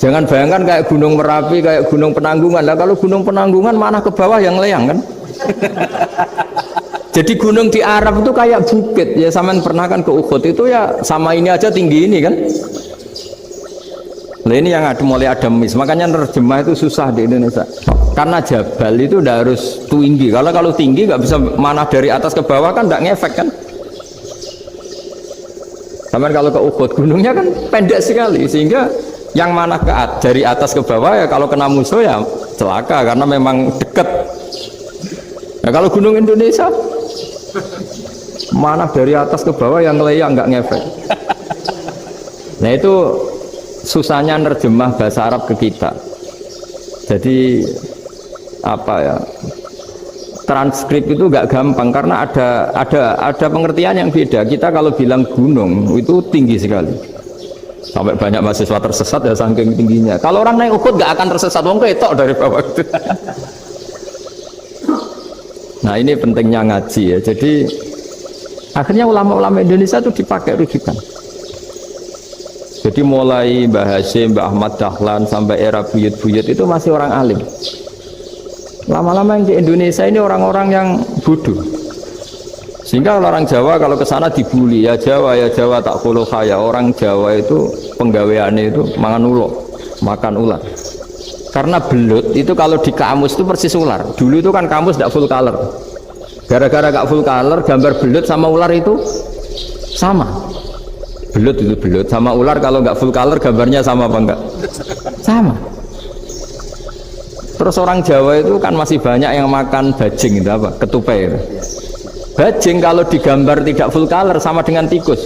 Jangan bayangkan kayak Gunung Merapi, kayak Gunung Penanggungan. Nah, kalau Gunung Penanggungan mana ke bawah yang leyang kan? Jadi gunung di Arab itu kayak bukit. Ya sampean pernah kan ke Uhud itu ya sama ini aja tinggi ini kan? Nah ini yang ada mulai ada mis. Makanya nerjemah itu susah di Indonesia. Karena jabal itu udah harus tinggi. Kalau tinggi nggak bisa mana dari atas ke bawah kan nggak ngefek kan? Sampean kalau ke Uhud gunungnya kan pendek sekali sehingga yang mana dari atas ke bawah ya kalau kena musuh ya celaka karena memang dekat. Nah kalau gunung Indonesia mana dari atas ke bawah yang ngeleyang nggak ngefek. Nah itu susahnya nerjemah bahasa Arab ke kita. Jadi apa ya, transkrip itu nggak gampang karena ada pengertian yang beda. Kita kalau bilang gunung itu tinggi sekali. Sampai banyak mahasiswa tersesat ya saking tingginya. Kalau orang naik Uhud nggak akan tersesat, wong ketok dari bawah itu. Nah ini pentingnya ngaji ya. Jadi akhirnya ulama-ulama Indonesia itu dipakai rujukan. Jadi mulai Mbah Hasyim, Mbah Ahmad Dahlan sampai era buyut-buyut itu masih orang alim. Lama-lama yang di Indonesia ini orang-orang yang bodoh. Sehingga orang Jawa kalau ke sana dibully, ya Jawa tak kuluh kaya. Orang Jawa itu penggaweannya itu makan ular. Karena belut itu kalau di kamus itu persis ular. Dulu itu kan kamus tidak full color. Gara-gara gak full color, gambar belut sama ular itu sama. Belut itu belut sama ular kalau nggak full color gambarnya sama apa enggak? Sama. Terus orang Jawa itu kan masih banyak yang makan bajing itu apa? Ketupai itu. Bajing kalau digambar tidak full color sama dengan tikus.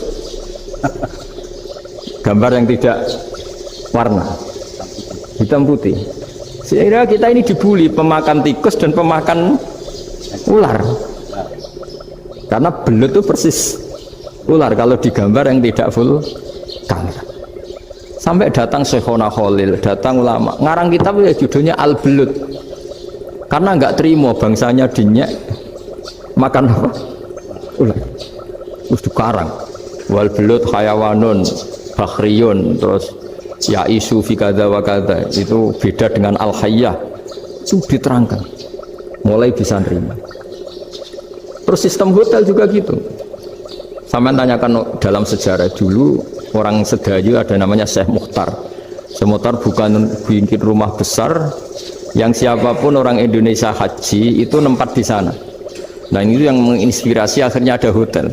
Gambar yang tidak warna hitam putih. Sehingga kita ini dibully pemakan tikus dan pemakan ular. Karena belut itu persis ular kalau digambar yang tidak full color. Sampai datang Syekhona Khalil, datang ulama ngarang kitab ya judulnya Al-Belut. Karena nggak terima bangsanya dinyek makan apa? Ular. Terus dikarang. Wal belut hayawanun bakhriyun, terus ya isu fi kadza wa kadza. Itu beda dengan al-hayyah. Itu diterangkan. Mulai bisa nerima. Terus sistem hotel juga gitu. Sampai tanyakan dalam sejarah dulu orang Sedayu ada namanya Syekh Mukhtar. Syekh Mukhtar bukan bikin rumah besar yang siapapun orang Indonesia haji itu nempat di sana. Nah ini yang menginspirasi akhirnya ada hotel.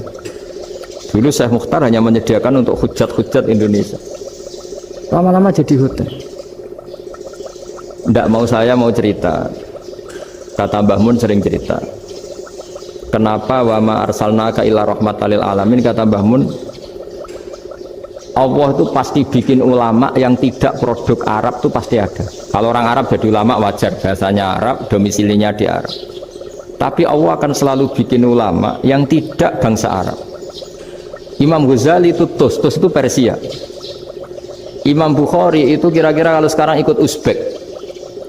Dulu Syekh Mukhtar hanya menyediakan untuk hujat-hujat Indonesia. Lama-lama jadi hotel. Tidak mau saya mau cerita. Kata Mbah Mun sering cerita. Kenapa wa ma arsalnaka illa rahmatal lil alamin, kata Mbah Mun. Allah itu pasti bikin ulama yang tidak produk Arab itu pasti ada. Kalau orang Arab jadi ulama wajar, bahasanya Arab, domisilinya di Arab. Tapi Allah akan selalu bikin ulama yang tidak bangsa Arab. Imam Ghazali itu Tus itu Persia. Imam Bukhari itu kira-kira kalau sekarang ikut Uzbek.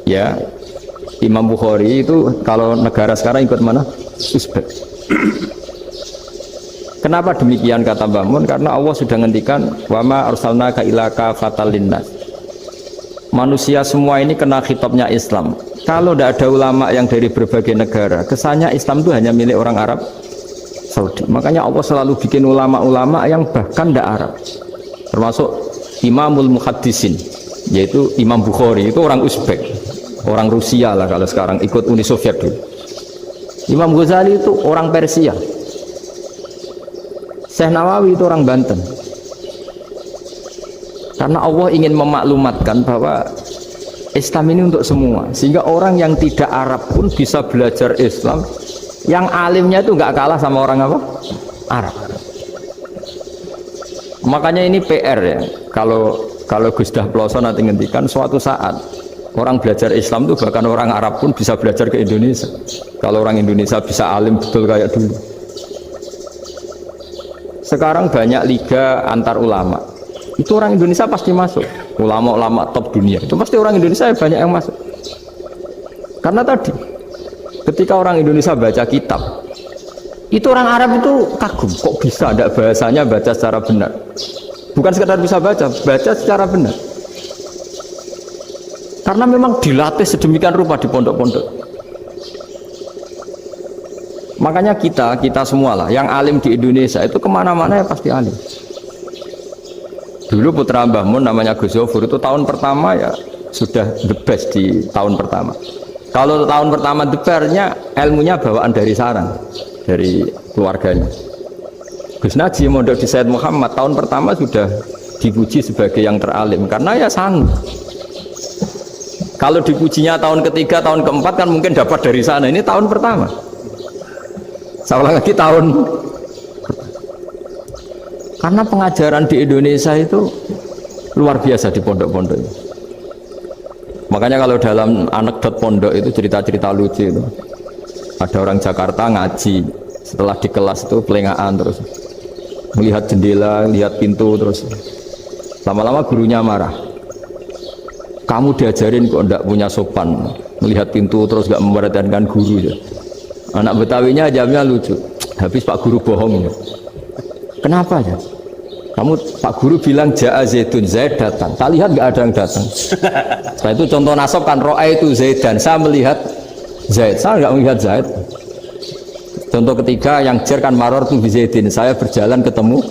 Ya, Imam Bukhari itu kalau negara sekarang ikut mana? Uzbek. Kenapa demikian kata Mbah Mun? Karena Allah sudah ngendikan wama arsalnaka illa kafatan linnas. Manusia semua ini kena khitabnya Islam. Kalau tidak ada ulama yang dari berbagai negara, kesannya Islam itu hanya milik orang Arab Saudi. Makanya Allah selalu bikin ulama-ulama yang bahkan tidak Arab. Termasuk Imamul Muhaddisin, yaitu Imam Bukhari itu orang Uzbek. orang Rusia lah kalau sekarang, ikut Uni Soviet dulu. Imam Ghazali itu orang Persia, Syekh Nawawi itu orang Banten. Karena Allah ingin memaklumatkan bahwa Islam ini untuk semua, sehingga orang yang tidak Arab pun bisa belajar Islam, yang alimnya itu nggak kalah sama orang apa? Arab. Makanya ini PR ya, kalau Gus Dah Ploso nanti ngendikan suatu saat orang belajar Islam itu bahkan orang Arab pun bisa belajar ke Indonesia. Kalau orang Indonesia bisa alim betul kayak dulu. Sekarang banyak liga antar ulama, itu orang Indonesia pasti masuk. Ulama-ulama top dunia itu pasti orang Indonesia banyak yang masuk. Karena tadi ketika orang Indonesia baca kitab, itu orang Arab itu kagum, kok bisa ada bahasanya baca secara benar. Bukan sekedar bisa baca, baca secara benar. Karena memang dilatih sedemikian rupa di pondok-pondok. Makanya kita semua lah yang alim di Indonesia itu kemana-mana ya pasti alim. Dulu putra Mbah Mun namanya Gus Zofur itu tahun pertama ya sudah the best di tahun pertama. Kalau tahun pertama the best-nya ilmunya bawaan dari sarang, dari keluarganya. Gus Naji mondok di Said Muhammad tahun pertama sudah dipuji sebagai yang teralim karena ya sanggup. Kalau dipujinya tahun ketiga, tahun keempat kan mungkin dapat dari sana. Ini tahun pertama. Saya ulang lagi tahun. Karena pengajaran di Indonesia itu luar biasa di pondok-pondok. Makanya kalau dalam anekdot pondok itu cerita-cerita lucu itu. Ada orang Jakarta ngaji, setelah di kelas itu pelengahan terus. Melihat jendela, lihat pintu terus. Lama-lama gurunya marah. Kamu diajarin kok enggak punya sopan, melihat pintu terus enggak memperhatikan guru ya. Anak Betawinya jawabnya lucu. Habis Pak Guru bohong ya. Kenapa ya? Kamu Pak Guru bilang Ja'a Zaidun, Zaid datang. Tak lihat enggak ada yang datang. Setelah itu contoh nasab kan ro'a itu Zaidan. Saya melihat Zaid, saya enggak melihat Zaid. Contoh ketiga yang jer kan maror tu Zaidin. Saya berjalan ketemu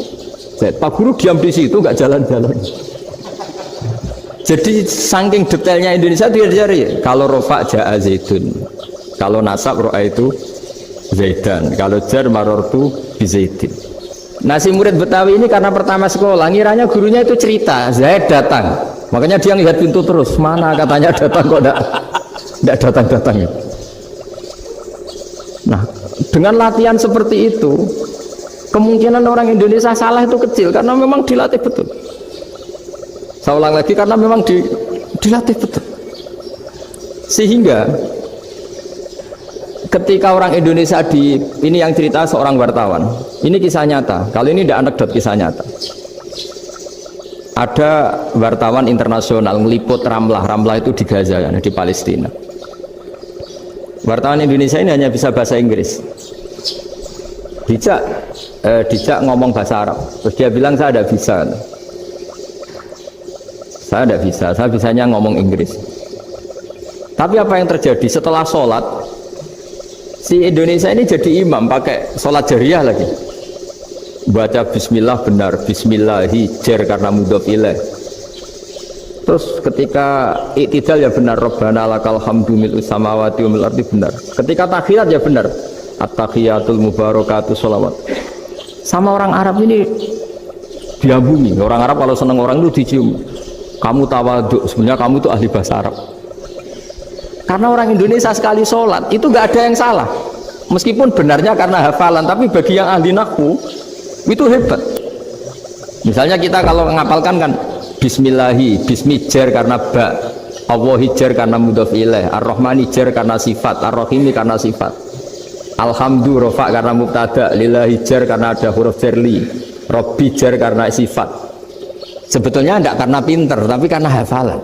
Zaid. Pak Guru diam di situ enggak jalan-jalan. Jadi saking detailnya Indonesia dia diajari. Kalau rofa Ja'a Zaidun, kalau nasab ro'a itu Zaidan, kalau jar marortu bi Zaidin. Nah si murid Betawi ini karena pertama sekolah ngiranya gurunya itu cerita Zaid datang, makanya dia lihat pintu terus, mana katanya datang kok enggak datang-datang. Nah dengan latihan seperti itu kemungkinan orang Indonesia salah itu kecil karena memang dilatih betul. Saya ulang lagi karena memang dilatih betul. Sehingga ketika orang Indonesia ini yang cerita seorang wartawan, ini kisah nyata. Kali ini tidak anekdot, kisah nyata. Ada wartawan internasional meliput Ramlah itu di Gaza, di Palestina. Wartawan Indonesia ini hanya bisa bahasa Inggris. Dijak ngomong bahasa Arab. Terus dia bilang saya tidak bisa. Saya tidak bisa, saya bisanya ngomong Inggris. Tapi apa yang terjadi setelah sholat? Si Indonesia ini jadi imam pakai sholat jariyah lagi. Baca bismillah benar, bismillahi jar karena mudhof ilaih. Terus ketika iktidal ya benar, Rabbana lakal hamdu mil'us samawati wa mil'ul ardi benar. Ketika tahiyat ya benar, at-tahiyatul mubarakatuh sholawat. Sama orang Arab ini diambungi. Orang Arab kalau senang orang itu dicium. Kamu tawaduk, sebenarnya kamu itu ahli bahasa Arab. Karena orang Indonesia sekali sholat itu nggak ada yang salah, meskipun benarnya karena hafalan, tapi bagi yang ahli nahwu itu hebat. Misalnya kita kalau ngapalkan kan bismillahi, bismijar karena ba, Allahi jar karena mudhof ilaih, ar-rahmani jar karena sifat, ar-rahimi karena sifat, alhamdu rofa karena mubtada, lillahi jar karena ada huruf jarli, robbi jar karena sifat. Sebetulnya tidak karena pinter, tapi karena hafalan.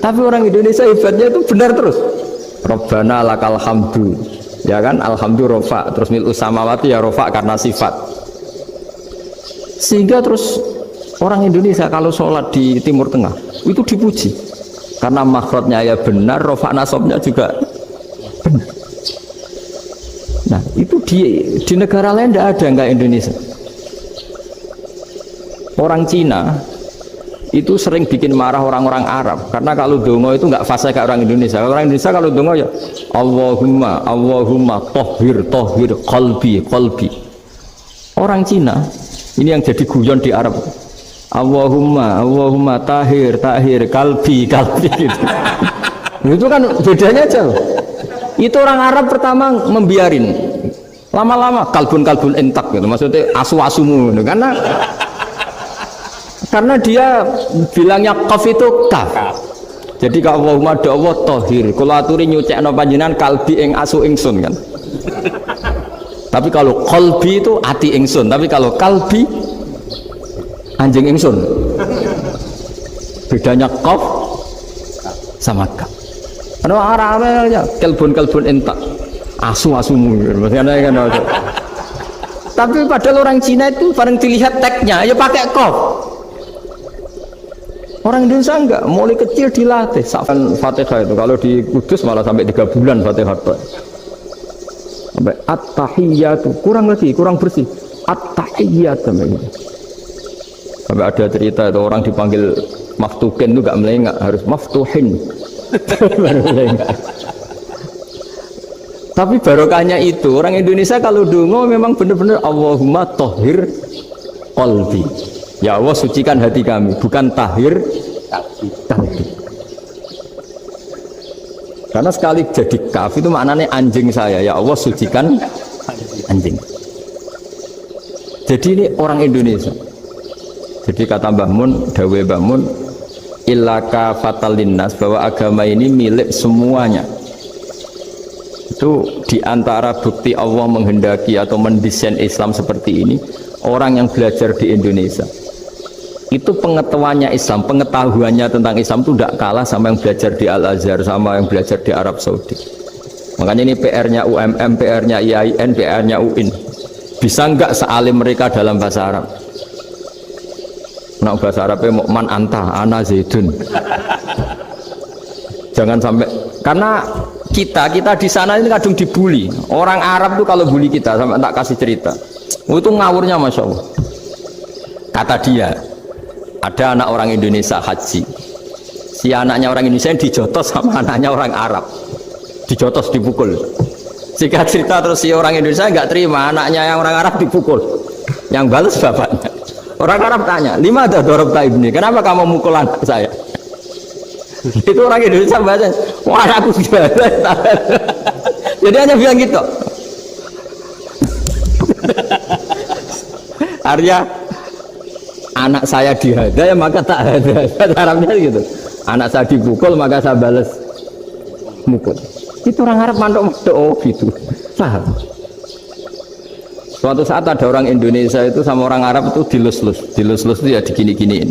Tapi orang Indonesia hebatnya itu benar terus. Rabbana lakal hamdu, ya kan, alhamdu rofa, terus mil'us samawati ya rofa karena sifat. Sehingga terus orang Indonesia kalau sholat di Timur Tengah itu dipuji karena makhrajnya ya benar, rofa nasabnya juga benar. Nah itu di negara lain tidak ada, enggak Indonesia. Orang Cina itu sering bikin marah orang-orang Arab karena kalau dongo itu nggak fasih kayak orang Indonesia. Orang Indonesia kalau dongo ya Allahumma tohhir qalbi. Orang Cina ini yang jadi guyon di Arab, Allahumma tahir kalbi gitu. Itu kan bedanya jauh. Itu orang Arab pertama membiarin, lama-lama kalbun entak gitu, maksudnya asu-asumu gitu. Karena dia bilangnya qaf itu kaf. Jadi kalau Allahumma do Allah tohir, kalau aturi nyucekno panjenengan kalbi ing asu ingsun kan. Tapi kalau qalbi itu ati ingsun, tapi kalau kalbi anjing ingsun. Bedanya qaf sama kaf. Karena arah-arahnya kalbun entak, asu-asumu maksudnya kan. Tapi padahal orang Cina itu paling dilihat tagnya ya pakai qaf. Orang Indonesia enggak, mulai kecil dilatih. Fatihah itu kalau di Kudus malah sampai 3 bulan Fatihah itu. Sampai at-tahiyyatu, kurang bersih. At-tahiyyat sampai ada cerita itu orang dipanggil maftuhin itu enggak melengak, harus maftuhin. Baru melengak. Tapi barokahnya itu orang Indonesia kalau dongo memang benar-benar Allahumma tohhir qalbi. Ya Allah sucikan hati kami, bukan tahir kalbi. Karena sekali jadi kaf itu maknanya anjing saya. Ya Allah sucikan anjing. Jadi ini orang Indonesia. Jadi kata Mbah Mun, dawe Mbah Mun, illaka fatal linnas, bahwa agama ini milik semuanya. Itu diantara bukti Allah menghendaki atau mendesain Islam seperti ini, orang yang belajar di Indonesia itu pengetahuannya Islam, pengetahuannya tentang Islam itu tidak kalah sama yang belajar di Al-Azhar, sama yang belajar di Arab Saudi. Makanya ini PR-nya UMM, PR-nya IAIN, PR-nya UIN. Bisa enggak sealim mereka dalam bahasa Arab? Nah, bahasa Arabnya man anta ana zaidun. Jangan sampai, karena kita di sana ini kadang dibully. Orang Arab tuh kalau bully kita, sampai tak kasih cerita, itu ngawurnya Masya Allah. Kata dia, ada anak orang Indonesia haji, si anaknya orang Indonesia yang dijotos sama anaknya orang Arab, dijotos, dipukul. Jika cerita terus si orang Indonesia nggak terima, anaknya yang orang Arab dipukul, yang balas bapaknya. Orang Arab tanya, lima ada dorok ibni, kenapa kamu mukul anak saya? Itu orang Indonesia baca, wah aku sudah. Jadi hanya bilang gitu. Arya anak saya dihada ya maka tak ada. Arabnya gitu. Anak saya dipukul maka saya balas mukul. Itu orang Arab mantuk oh gitu. Paham? Suatu saat ada orang Indonesia itu sama orang Arab itu dilus-lus itu ya digini-giniin.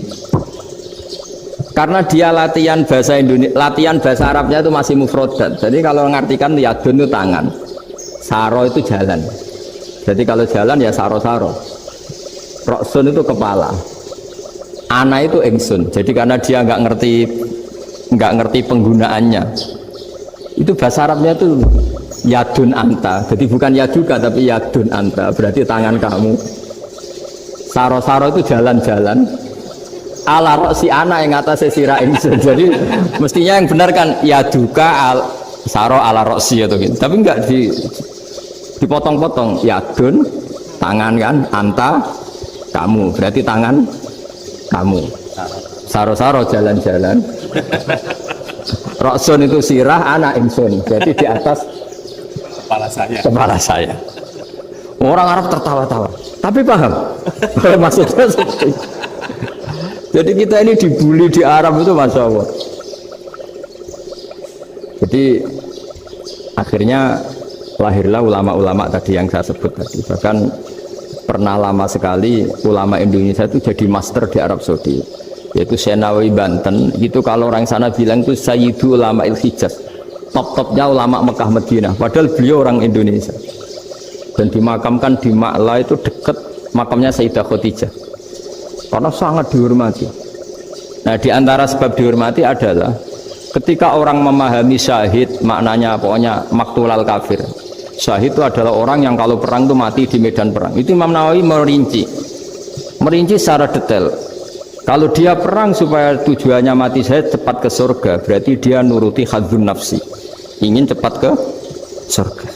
Karena dia latihan bahasa Indonesia, latihan bahasa Arabnya itu masih mufrodat. Jadi kalau mengartikan yadun itu tangan, saro itu jalan. Jadi kalau jalan ya saro-saro. Roksun itu kepala, ana itu ingsun. Jadi karena dia nggak ngerti penggunaannya, itu bahasa Arabnya itu yadun anta. Jadi bukan yaduka tapi yadun anta, berarti tangan kamu. Saro-saro itu jalan-jalan. Ala roksi ana yang atasnya sirah ingsun. Jadi mestinya yang benar kan yaduka saro ala roksi atau gitu. Tapi enggak dipotong-potong. Yadun tangan kan, anta kamu, berarti tangan kamu. Saro-saro jalan-jalan. Roksun itu sirah, anak ingsun. Jadi di atas kepala saya. Orang Arab tertawa-tawa. Tapi paham? Maksudnya seperti itu. Jadi kita ini dibully di Arab itu Masya Allah. Jadi akhirnya lahirlah ulama-ulama tadi yang saya sebut tadi. Bahkan pernah lama sekali ulama Indonesia itu jadi master di Arab Saudi, yaitu Senawi Banten. Itu kalau orang sana bilang itu Sayyidu Ulama Il-Hijaz, top-topnya ulama Mekah Madinah. Padahal beliau orang Indonesia dan dimakamkan di Ma'la, itu dekat makamnya Sayyidah Khadijah, karena sangat dihormati. Nah, di antara sebab dihormati adalah ketika orang memahami syahid, maknanya pokoknya maktulal kafir. Syahid itu adalah orang yang kalau perang itu mati di medan perang. Itu Imam Nawawi merinci secara detail. Kalau dia perang supaya tujuannya mati syahid cepat ke surga, berarti dia nuruti hadzun nafsi, ingin cepat ke surga.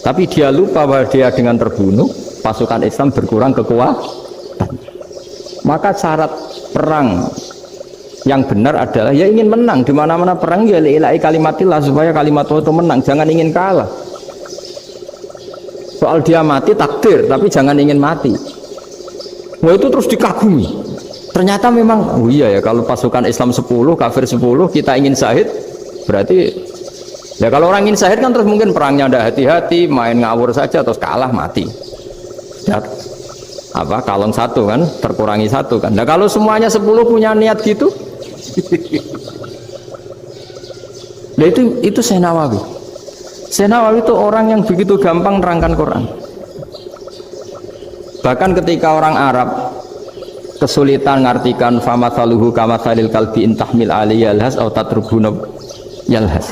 Tapi dia lupa bahwa dia dengan terbunuh pasukan Islam berkurang kekuatan. Maka syarat perang yang benar adalah ya ingin menang. Di mana-mana perang ya lillahi kalimatillah, supaya kalimat Allah itu menang, jangan ingin kalah. Soal dia mati takdir, tapi jangan ingin mati. Wah, itu terus dikagumi. Ternyata memang, oh iya ya, kalau pasukan Islam 10, kafir 10, kita ingin syahid, berarti ya kalau orang ingin syahid kan terus mungkin perangnya ada hati-hati, main ngawur saja terus kalah mati. Ya, apa kalong satu kan, terkurangi satu kan. Nah kalau semuanya 10 punya niat gitu, nah itu Syekh Nawawi. Syekh Nawawi itu orang yang begitu gampang nerangkan Quran. Bahkan ketika orang Arab kesulitan ngartikan famathaluhu kamathalil kalbi intahmil alaihi yalhas atau tatrubuna yalhas.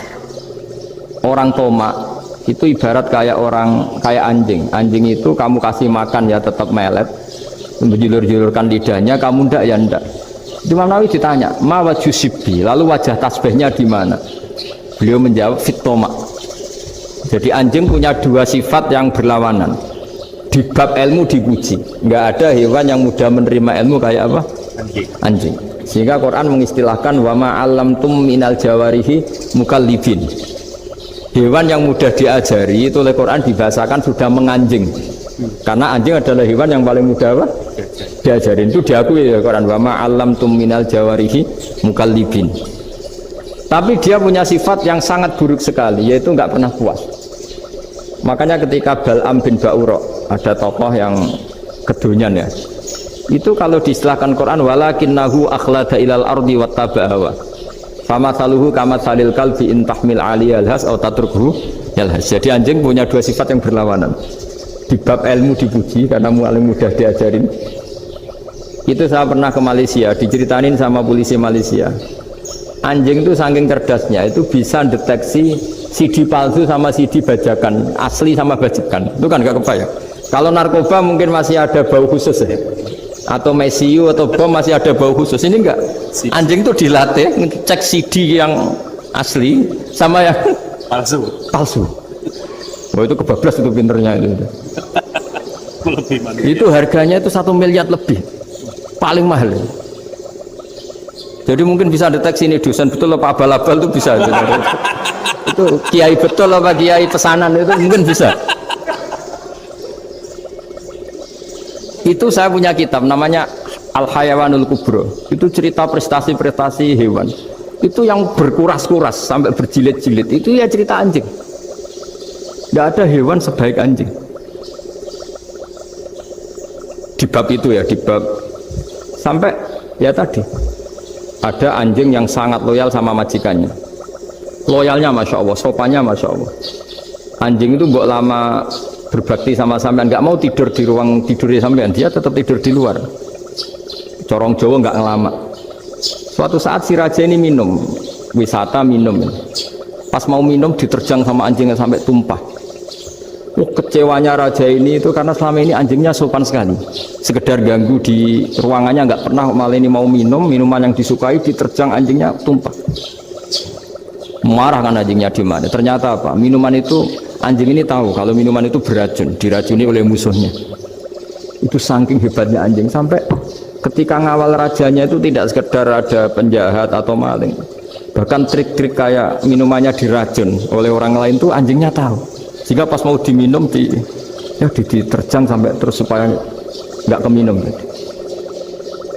Orang tomak itu ibarat kayak anjing. Anjing itu kamu kasih makan ya tetap melet, menjulur-julurkan lidahnya, kamu ndak ya ndak. Imam Nawawi ditanya, "Ma wajusibbi?" Lalu wajah tasbihnya di mana? Beliau menjawab, "Fit tomak." Jadi anjing punya dua sifat yang berlawanan. Di bab ilmu dipuji, nggak ada hewan yang mudah menerima ilmu kayak apa? Anjing. Sehingga Quran mengistilahkan wa ma 'allamtum minal jawarihi mukallibin. Hewan yang mudah diajari itu oleh Quran dibahasakan sudah menganjing. Karena anjing adalah hewan yang paling mudah apa? Diajarin. Itu diakui oleh Quran wa ma 'allamtum minal jawarihi mukallibin. Tapi dia punya sifat yang sangat buruk sekali, yaitu nggak pernah puas. Makanya ketika Bal'am bin Ba'ura, ada tokoh yang kedonyan ya, itu kalau diistilahkan Quran walakinnahu akhlada ilal ardi wattaba'a hawa famathaluhu kamathalil kalbi in tahmil alaihi yalhas aw tatrukhu yalhas. Jadi anjing punya dua sifat yang berlawanan. Di bab ilmu dipuji karena paling mudah diajarin. Itu saya pernah ke Malaysia, diceritain sama polisi Malaysia. Anjing itu saking cerdasnya itu bisa deteksi CD palsu sama CD bajakan, asli sama bajakan. Itu kan gak kebayang. Kalau narkoba mungkin masih ada bau khusus ya, atau mesiu atau bom masih ada bau khusus. Ini enggak. Anjing itu dilatih cek CD yang asli sama yang palsu. Oh itu kebablas itu pinternya itu. Itu harganya itu 1 miliar lebih, paling mahal. Jadi mungkin bisa deteksi ini dosen betul apa abal-abal itu bisa. Itu kiai betul apa kiai pesanan itu mungkin bisa. Itu saya punya kitab namanya Al-Hayawanul Kubro. Itu cerita prestasi-prestasi hewan. Itu yang berkuras-kuras sampai berjilid-jilid. Itu ya cerita anjing. Tidak ada hewan sebaik anjing. Di bab itu ya, di bab sampai ya tadi ada anjing yang sangat loyal sama majikannya. Loyalnya Masya Allah, sopannya Masya Allah. Anjing itu mbok lama berbakti sama sampean, nggak mau tidur di ruang tidurnya sampean, dia tetap tidur di luar. Corong Jawa nggak ngelama. Suatu saat si raja ini minum, wisata minum. Pas mau minum diterjang sama anjingnya sampai tumpah. Kecewanya raja ini itu karena selama ini anjingnya sopan sekali. Sekedar ganggu di ruangannya nggak pernah, malah ini mau minum, minuman yang disukai diterjang anjingnya tumpah. Marah kan anjingnya di mana? Ternyata apa? Minuman itu anjing ini tahu kalau minuman itu beracun, diracuni oleh musuhnya. Itu saking hebatnya anjing sampai ketika ngawal rajanya itu tidak sekedar ada penjahat atau maling, bahkan trik-trik kayak minumannya diracun oleh orang lain tuh anjingnya tahu. Sehingga pas mau diminum diterjang sampai terus supaya nggak keminum.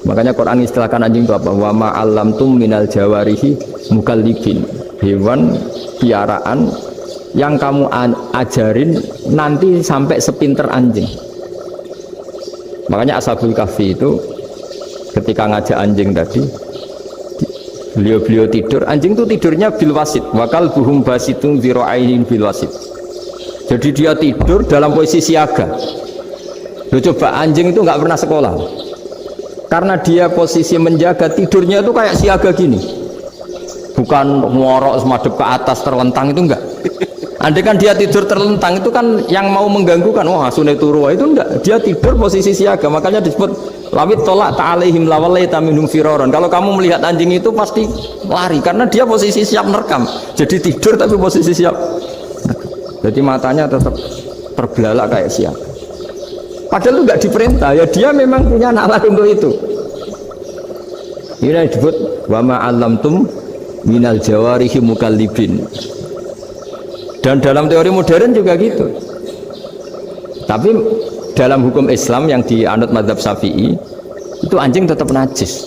Makanya Quran istilahkan anjing itu apa? Wa ma 'allamtum minal jawarihi mukallibin. Hewan piaraan yang kamu ajarin nanti sampai sepinter anjing. Makanya Ashabul Kahfi itu ketika ngajak anjing tadi, beliau tidur, anjing itu tidurnya bil wasit, wakal buhum basitun zira'ainin bil wasit. Jadi dia tidur dalam posisi siaga. Loh, coba anjing itu nggak pernah sekolah, karena dia posisi menjaga, tidurnya itu kayak siaga gini, bukan ngorok semadep ke atas terlentang, itu enggak. Andai kan dia tidur terlentang itu kan yang mau mengganggu kan, wah sunai turu itu enggak, dia tidur posisi siaga, makanya disebut lawit tolak ta'alaihim lawalaita minhum firaron. Kalau kamu melihat anjing itu pasti lari karena dia posisi siap merekam, jadi tidur tapi posisi siap, jadi matanya tetap terbelalak kayak siaga. Padahal itu enggak diperintah, ya dia memang punya nalar untuk itu. Ini disebut wa ma'allamtum minal jawarihi mukallibin. Dan dalam teori modern juga gitu. Tapi dalam hukum Islam yang dianut mazhab Syafi'i itu anjing tetap najis.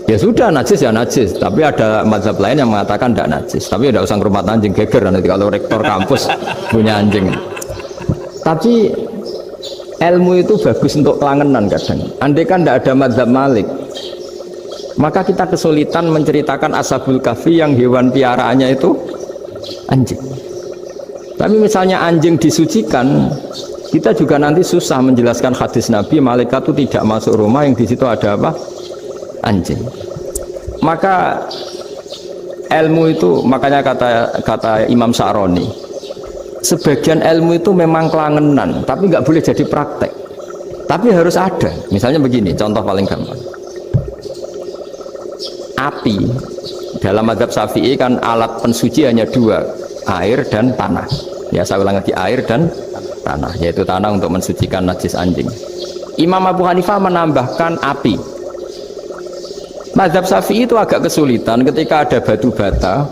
Ya sudah najis ya najis. Tapi ada mazhab lain yang mengatakan tidak najis. Tapi tidak usah ngurmat anjing, geger nanti kalau rektor kampus punya anjing. Tapi ilmu itu bagus untuk kelangenan kadang. Andai kan tidak ada mazhab Malik, maka kita kesulitan menceritakan Ashabul Kahfi yang hewan piaraannya itu anjing. Tapi misalnya anjing disucikan, kita juga nanti susah menjelaskan hadis Nabi malaikat itu tidak masuk rumah yang di situ ada apa? Anjing. Maka ilmu itu, makanya kata Imam Sa'roni, sebagian ilmu itu memang kelangenan, tapi nggak boleh jadi praktek. Tapi harus ada. Misalnya begini, contoh paling gampang. Api dalam mazhab Syafi'i kan alat pensuci hanya dua, air dan tanah. Ya saya ulang lagi, air dan tanah, yaitu tanah untuk mensucikan najis anjing. Imam Abu Hanifah menambahkan api. Mazhab Syafi'i itu agak kesulitan ketika ada batu bata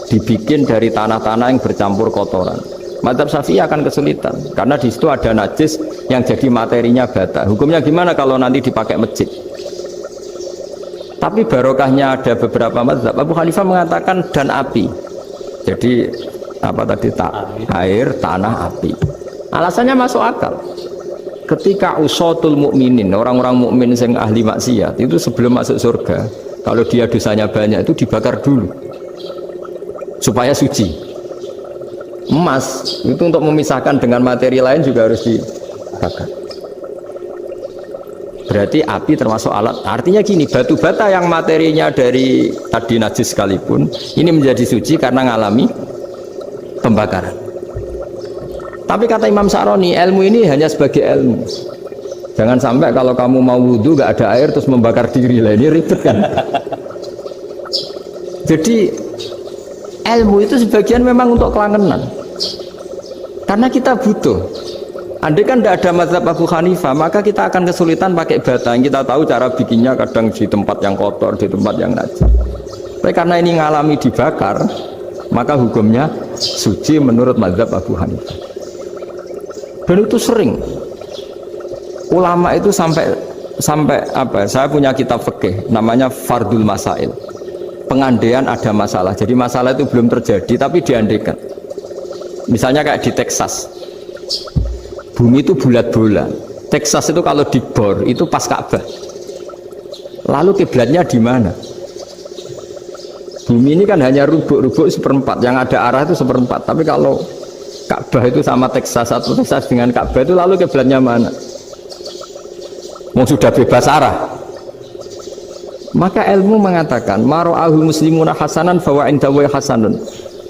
dibikin dari tanah-tanah yang bercampur kotoran. Mazhab Syafi'i akan kesulitan karena di situ ada najis yang jadi materinya bata. Hukumnya gimana kalau nanti dipakai masjid? Tapi barokahnya ada beberapa mazhab. Abu Hanifah mengatakan dan api. Jadi apa tadi, air, tanah, api. Alasannya masuk akal. Ketika usatul mukminin, orang-orang mukmin yang ahli maksiat itu sebelum masuk surga, kalau dia dosanya banyak itu dibakar dulu supaya suci. Emas itu untuk memisahkan dengan materi lain juga harus dibakar. Berarti api termasuk alat. Artinya gini, batu bata yang materinya dari tadi najis sekalipun ini menjadi suci karena ngalami pembakaran. Tapi kata Imam Sa'roni, ilmu ini hanya sebagai ilmu. Jangan sampai kalau kamu mau wudhu gak ada air terus membakar diri lah, ini ribet kan. Jadi ilmu itu sebagian memang untuk kelangenan karena kita butuh. Andai kan tidak ada mazhab Abu Hanifah, maka kita akan kesulitan pakai bata. Yang kita tahu cara bikinnya kadang di tempat yang kotor, di tempat yang najis. Tapi karena ini ngalami dibakar, maka hukumnya suci menurut mazhab Abu Hanifah. Dan itu sering. Ulama itu sampai apa? Saya punya kitab fikih namanya Fardul Masail. Pengandaian ada masalah. Jadi masalah itu belum terjadi tapi diandaikan. Misalnya kayak di Texas. Bumi itu bulat bola. Texas itu kalau dibor itu pas Ka'bah. Lalu kiblatnya di mana? Bumi ini kan hanya rubuk-rubuk seperempat, yang ada arah itu seperempat. Tapi kalau Ka'bah itu sama Texas atau Texas dengan Ka'bah itu lalu kiblatnya mana? Mau sudah bebas arah. Maka ilmu mengatakan maro'ahu muslimuna hasanan fawa indawa hasanun.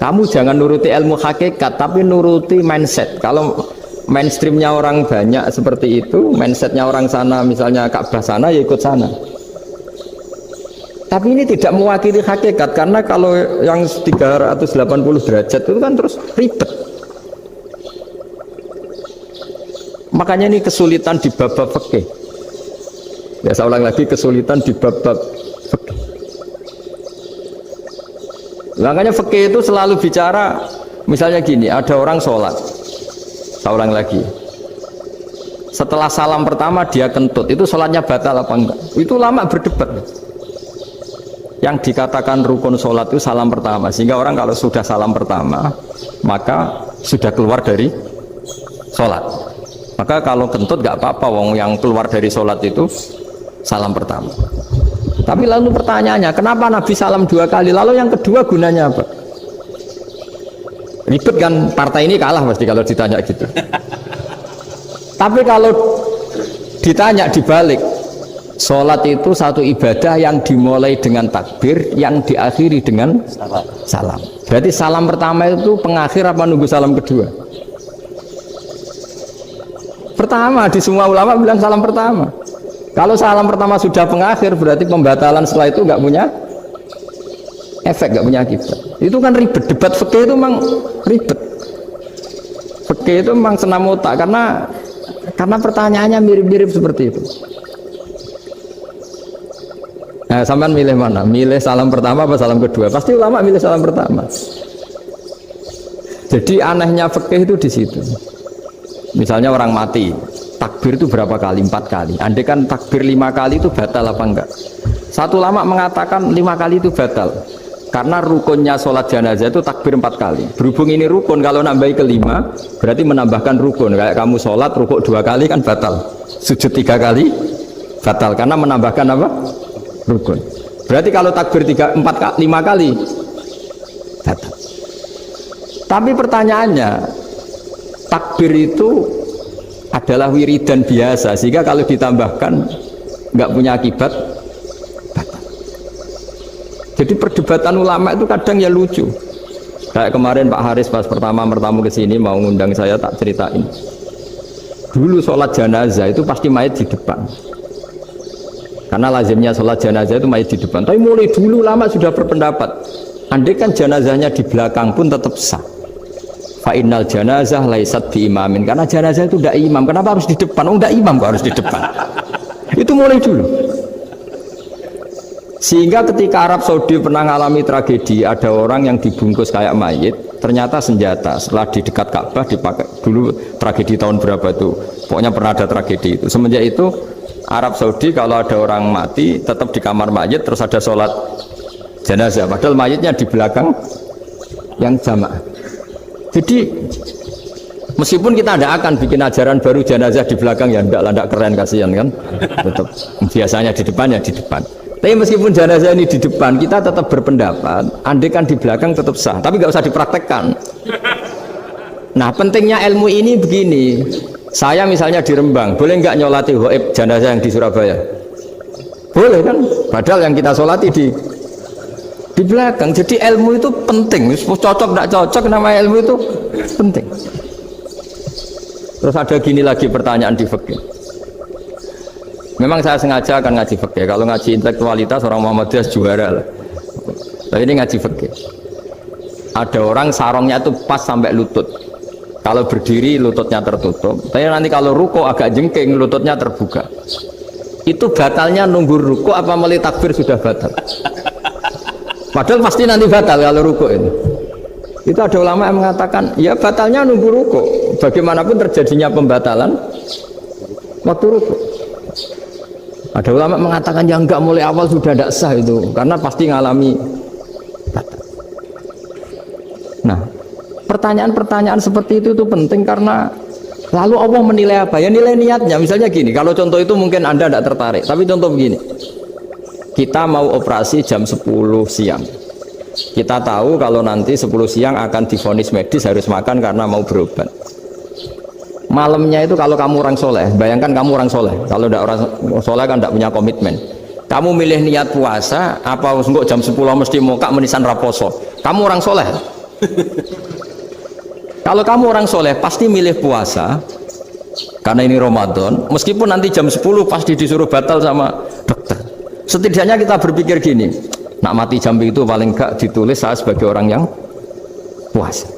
Kamu jangan nuruti ilmu hakikat tapi nuruti mindset. Kalau mainstreamnya orang banyak seperti itu, mindsetnya orang sana misalnya Ka'bah sana ya ikut sana. Tapi ini tidak mewakili hakikat karena kalau yang 380 derajat itu kan terus ribet. Makanya ini kesulitan di bab-bab fikih. Ya saya ulang lagi, kesulitan di bab-bab fikih. Makanya fikih itu selalu bicara misalnya gini, ada orang sholat. Saya ulang lagi, setelah salam pertama dia kentut, itu sholatnya batal apa enggak? Itu lama berdebat. Yang dikatakan rukun sholat itu salam pertama, sehingga orang kalau sudah salam pertama maka sudah keluar dari sholat. Maka kalau kentut nggak apa-apa, wong yang keluar dari sholat itu salam pertama. Tapi lalu pertanyaannya, kenapa Nabi salam 2 kali, lalu yang kedua gunanya apa? Ribet kan, partai ini kalah pasti kalau ditanya gitu. Tapi kalau ditanya dibalik, Sholat itu satu ibadah yang dimulai dengan takbir, yang diakhiri dengan salam. Berarti salam pertama itu pengakhir apa nunggu salam kedua? Pertama, di semua ulama bilang salam pertama. Kalau salam pertama sudah pengakhir, berarti pembatalan setelah itu nggak punya efek, nggak punya akibat. Itu kan ribet. Debat fikih itu memang ribet. Fikih itu memang senam otak karena pertanyaannya mirip-mirip seperti itu. Nah, sampean milih mana? Milih salam pertama apa salam kedua? Pasti ulama milih salam pertama. Jadi anehnya fikih itu di situ. Misalnya orang mati, takbir itu berapa kali? 4 kali. Andai kan takbir 5 kali itu batal apa enggak? Satu ulama mengatakan 5 kali itu batal. Karena rukunnya sholat jenazah itu takbir 4 kali. Berhubung ini rukun, kalau nambahi ke 5, berarti menambahkan rukun. Kayak kamu sholat, rukuk 2 kali kan batal. Sujud 3 kali, batal. Karena menambahkan apa? Rukun. Berarti kalau takbir 5 kali batal. Tapi pertanyaannya, takbir itu adalah wiridan biasa, sehingga kalau ditambahkan nggak punya akibat batal. Jadi perdebatan ulama itu kadang ya lucu. Kayak kemarin Pak Haris pas pertama bertamu ke sini mau ngundang saya, tak ceritain. Dulu sholat jenazah itu pasti mayat di depan. Karena lazimnya sholat jenazah itu mayat di depan. Tapi mulai dulu lama sudah berpendapat, andai kan jenazahnya di belakang pun tetap sah. Fa'innal janazah laisat bi imamin. Karena jenazah itu tidak imam. Kenapa harus di depan? Oh, tidak imam kok harus di depan. Itu mulai dulu. Sehingga ketika Arab Saudi pernah mengalami tragedi, ada orang yang dibungkus kayak mayit, ternyata senjata. Setelah di dekat Ka'bah dipakai. Dulu tragedi tahun berapa itu? Pokoknya pernah ada tragedi itu. Semenjak itu Arab Saudi kalau ada orang mati tetap di kamar mayit, terus ada sholat jenazah, padahal mayitnya di belakang yang jamaah. Jadi meskipun kita tidak akan bikin ajaran baru jenazah di belakang, ya tidak keren, kasihan kan, tetap biasanya di depan ya di depan. Tapi meskipun jenazah ini di depan, kita tetap berpendapat andai kan di belakang tetap sah, tapi nggak usah dipraktekkan. Nah, pentingnya ilmu ini begini. Saya misalnya di Rembang, boleh nggak nyolati ghaib jenazah yang di Surabaya? Boleh kan? Padahal yang kita solati di belakang. Jadi ilmu itu penting. Cocok tidak cocok, nama ilmu itu penting. Terus ada gini lagi pertanyaan di fikih. Memang saya sengaja akan ngaji fikih. Kalau ngaji intelektualitas orang Muhammadiyah juara lah. Tapi ini ngaji fikih. Ada orang sarongnya itu pas sampai lutut. Kalau berdiri lututnya tertutup, tapi nanti kalau ruko agak jengking lututnya terbuka. Itu batalnya nunggu ruko apa mulai takbir sudah batal? Padahal pasti nanti batal kalau ruko ini. Itu ada ulama yang mengatakan, ya batalnya nunggu ruko. Bagaimanapun terjadinya pembatalan waktu ruko. Ada ulama mengatakan yang enggak mulai awal sudah tidak sah itu, karena pasti ngalami batal. Nah, pertanyaan-pertanyaan seperti itu penting karena lalu Allah menilai apa? Ya nilai niatnya. Misalnya gini, kalau contoh itu mungkin Anda tidak tertarik, tapi contoh begini, kita mau operasi jam 10 siang, kita tahu kalau nanti 10 siang akan divonis medis harus makan karena mau berobat. Malamnya itu kalau kamu orang soleh, bayangkan kamu orang soleh, kalau tidak orang soleh kan tidak punya komitmen, kamu milih niat puasa apa enggak jam 10 mesti muka menisan raposo, kamu orang soleh. Kalau kamu orang soleh pasti milih puasa karena ini Ramadan, meskipun nanti jam 10 pasti disuruh batal sama dokter. Setidaknya kita berpikir gini, nak mati jam itu paling enggak ditulis saya sebagai orang yang puasa.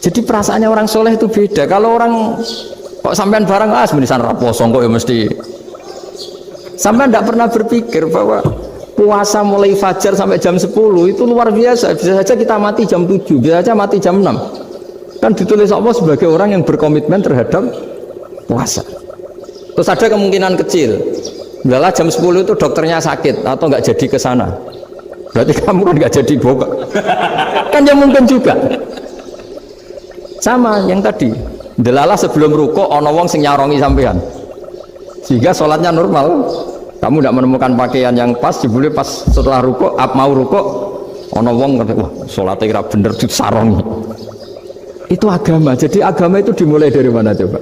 Jadi perasaannya orang soleh itu beda. Kalau orang kok sampean barang menisan raposo kok ya mesti, sampean tidak pernah berpikir bahwa puasa mulai fajar sampai jam 10 itu luar biasa. Bisa saja kita mati jam 7, bisa saja mati jam 6. Kan ditulis Allah sebagai orang yang berkomitmen terhadap puasa. Terus ada kemungkinan kecil, adalah jam 10 itu dokternya sakit atau nggak jadi ke sana, berarti kamu kan nggak jadi boga. Kan ya mungkin juga. Sama yang tadi, delalah sebelum ruko ono wong sing nyarongi sampean, sehingga sholatnya normal. Kamu tidak menemukan pakaian yang pas, jebule pas setelah ruko, mau ruko, ono wong ngerti, wah sholatnya kira bener disarongi. Itu agama. Jadi agama itu dimulai dari mana coba?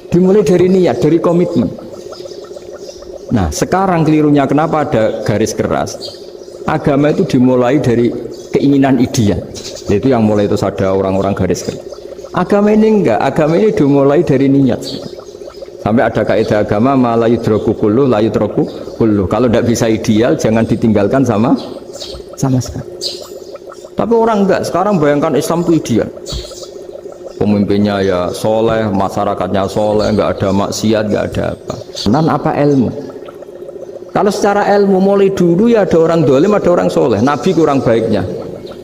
Dimulai dari niat, dari komitmen. Nah sekarang kelirunya kenapa ada garis keras? Agama itu dimulai dari keinginan ideal, itu yang mulai itu ada orang-orang garis keras. Agama ini enggak, agama ini dimulai dari niat. Sampai ada kaidah agama la yudraku kullu la yudraku kullu. Kalau tidak bisa ideal jangan ditinggalkan sama sekali. Tapi orang enggak, sekarang bayangkan Islam itu ideal. Pemimpinnya ya soleh, masyarakatnya soleh, enggak ada maksiat, enggak ada apa. Nan apa ilmu? Kalau secara ilmu mulai dulu ya ada orang dolim, ada orang soleh. Nabi kurang baiknya.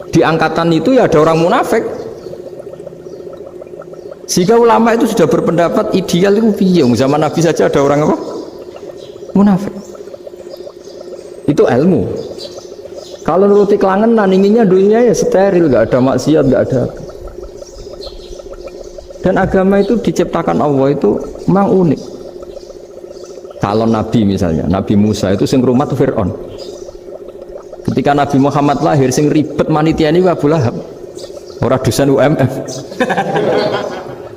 Di angkatan itu ya ada orang munafik. Sehingga ulama itu sudah berpendapat ideal itu piye? Zaman Nabi saja ada orang apa? Munafik. Itu ilmu. Kalau nuruti kelangenan, inginnya dunia ya steril, nggak ada maksiat, nggak ada. Dan agama itu diciptakan Allah itu memang unik. Calon Nabi misalnya, Nabi Musa itu sing rumat Fir'aun. Ketika Nabi Muhammad lahir, sing ribet manitia ini Abu Lahab. Orang dosen UMF.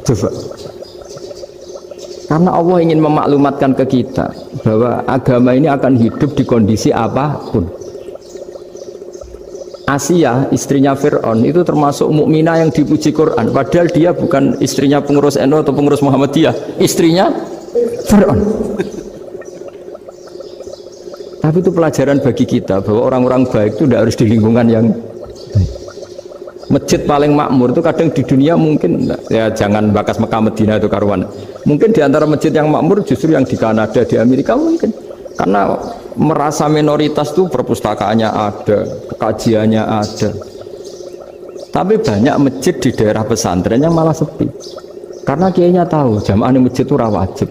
Coba. Karena Allah ingin memaklumatkan ke kita bahwa agama ini akan hidup di kondisi apapun. Asia, istrinya Fir'aun itu termasuk mukminah yang dipuji Quran. Padahal dia bukan istrinya pengurus NU atau pengurus Muhammadiyah, istrinya Fir'aun. Tapi itu pelajaran bagi kita bahwa orang-orang baik itu tidak harus di lingkungan yang baik. Masjid paling makmur itu kadang di dunia mungkin ya jangan bakas Mekah Medina itu karuan. Mungkin di antara masjid yang makmur justru yang di Kanada, di Amerika mungkin. Karena merasa minoritas itu perpustakaannya ada, kajiannya ada. Tapi banyak masjid di daerah pesantrennya malah sepi. Karena kiainya tahu jamaah di masjid itu wajib.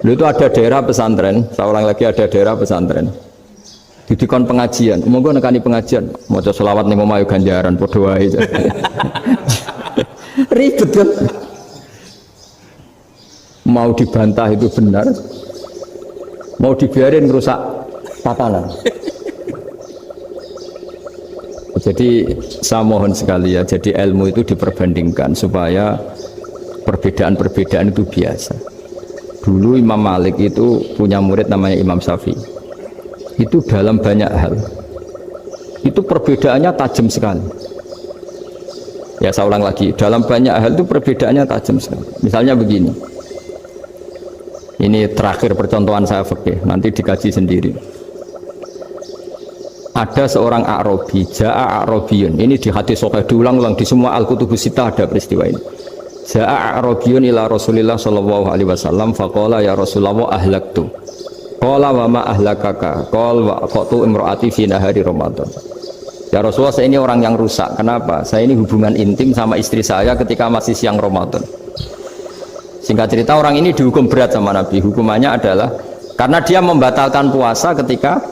Lalu itu ada daerah pesantren, seorang lagi ada daerah pesantren. Didikon pengajian, monggo nekani pengajian, maca selawat ning omah ganjaran padha wae. Ribet kan? Mau dibantah itu benar, mau dibiarin rusak tatanan. Jadi saya mohon sekali ya, jadi ilmu itu diperbandingkan supaya perbedaan-perbedaan itu biasa. Dulu Imam Malik itu punya murid namanya Imam Syafi'i. Itu dalam banyak hal itu perbedaannya tajam sekali. Ya saya ulang lagi, dalam banyak hal itu perbedaannya tajam sekali. Misalnya begini, ini terakhir percontohan saya fikih, nanti dikaji sendiri. Ada seorang A'rabi, Ja'a A'rabiyun, ini di hadis sahih diulang-ulang di semua Al-Kutubus Sittah ada peristiwa ini. Ja'a A'rabiyun ila Rasulillah sallallahu alaihi wasallam faqala ya Rasulullah ahlaktu. Qala wa ma ahlakaka qala wa qatu imraati fi nahari Ramadan. Ya Rasulullah, saya ini orang yang rusak. Kenapa? Saya ini hubungan intim sama istri saya ketika masih siang Ramadan. Singkat cerita orang ini dihukum berat sama Nabi. Hukumannya adalah karena dia membatalkan puasa ketika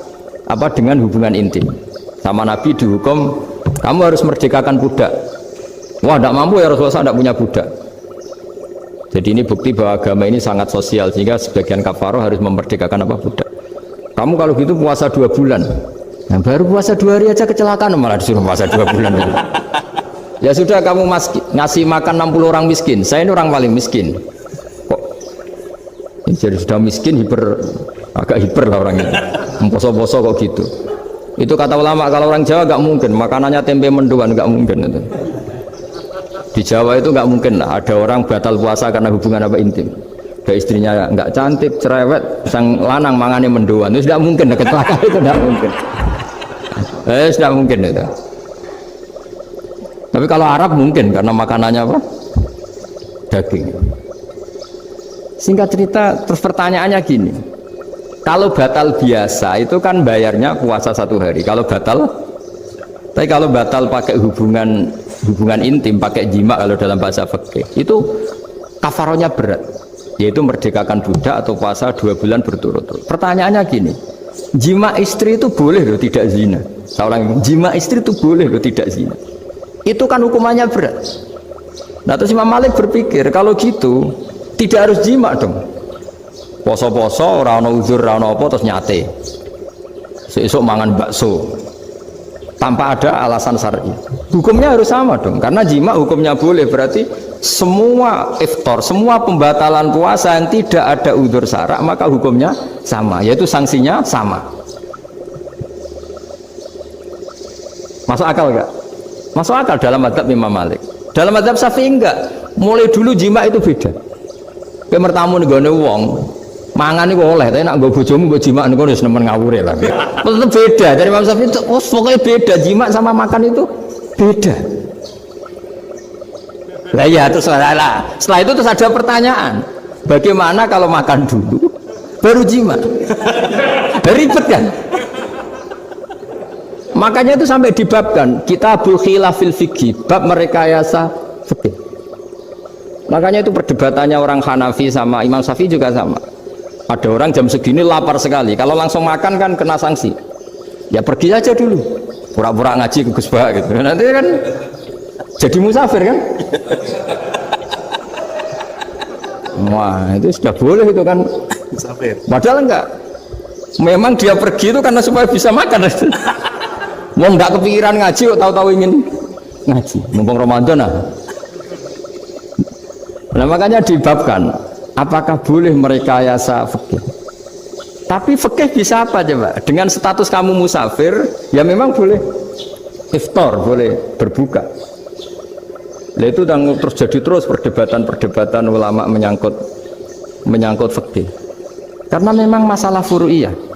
dengan hubungan intim. Sama Nabi dihukum, kamu harus merdekakan budak. Wah, tidak mampu ya Rasulullah, saya tidak punya budak. Jadi ini bukti bahwa agama ini sangat sosial, sehingga sebagian kafaroh harus memerdekakan budak. Kamu kalau gitu puasa 2 bulan, nah baru puasa 2 hari aja kecelakaan malah disuruh puasa 2 bulan. Ya sudah, kamu ngasih makan 60 orang miskin, saya ini orang paling miskin. Kok ini jadi sudah miskin, agak hiper lah orangnya, memposo-poso kok gitu. Itu kata ulama, kalau orang Jawa nggak mungkin, makanannya tempe mendoan nggak mungkin itu. Di Jawa itu nggak mungkin lah, ada orang batal puasa karena hubungan intim. Ada istrinya nggak cantik, cerewet, sang lanang mangane mendoan, itu tidak mungkin, kecelakaan itu tidak mungkin. Tidak mungkin itu. Tapi kalau Arab mungkin karena makanannya daging. Singkat cerita, terus pertanyaannya gini, kalau batal biasa itu kan bayarnya puasa 1 hari. Kalau batal pakai hubungan intim, pakai jima kalau dalam bahasa fikih itu kafarohnya berat, yaitu merdekakan budak atau puasa 2 bulan berturut-turut. Pertanyaannya gini, jima istri itu boleh loh tidak zina. Seorang jima istri itu boleh loh tidak zina. Itu kan hukumannya berat. Nah terus Imam Malik berpikir kalau gitu tidak harus jima dong. Poso-poso, ora ono uzur, ora ono apa terus nyate. Sesuk mangan bakso. Tanpa ada alasan syar'i. Hukumnya harus sama dong, karena jima hukumnya boleh, berarti semua iftar, semua pembatalan puasa yang tidak ada udzur syara maka hukumnya sama, yaitu sanksinya sama. Masuk akal enggak? Masuk akal dalam mazhab Imam Malik. Dalam mazhab Syafi'i enggak. Mulai dulu jima itu beda. Kayak mertamu nih gone wong, mangan itu oleh, tapi nak nggo bojomu nggo jima niku wis nemen ngawure lah. Tetep beda. Dari Imam Syafi'i itu pokoknya beda, jima sama makan itu beda. Lah ya terus setelah itu terus ada pertanyaan. Bagaimana kalau makan dulu baru jima? Ribet kan? Makanya itu sampai dibabkan Kitabul Khilafil Fiqhi, bab merekayasa fikih. Makanya itu perdebatannya orang Hanafi sama Imam Syafi'i juga sama. Ada orang jam segini lapar sekali, kalau langsung makan kan kena sanksi. Ya pergi aja dulu, pura-pura ngaji ke Gus Bah gitu. Nanti kan jadi musafir kan? Wah itu sudah boleh itu kan? Musafir. Padahal enggak. Memang dia pergi itu karena supaya bisa makan. Mau nggak kepikiran ngaji, tahu-tahu ingin ngaji. Mumpung Ramadan nah. Nah makanya dibabkan, apakah boleh merekayasa fikih? Tapi fikih bisa apa coba? Dengan status kamu musafir, ya memang boleh iftar, boleh berbuka. Nah itu terus perdebatan ulama menyangkut fikih. Karena memang masalah furu'iyah.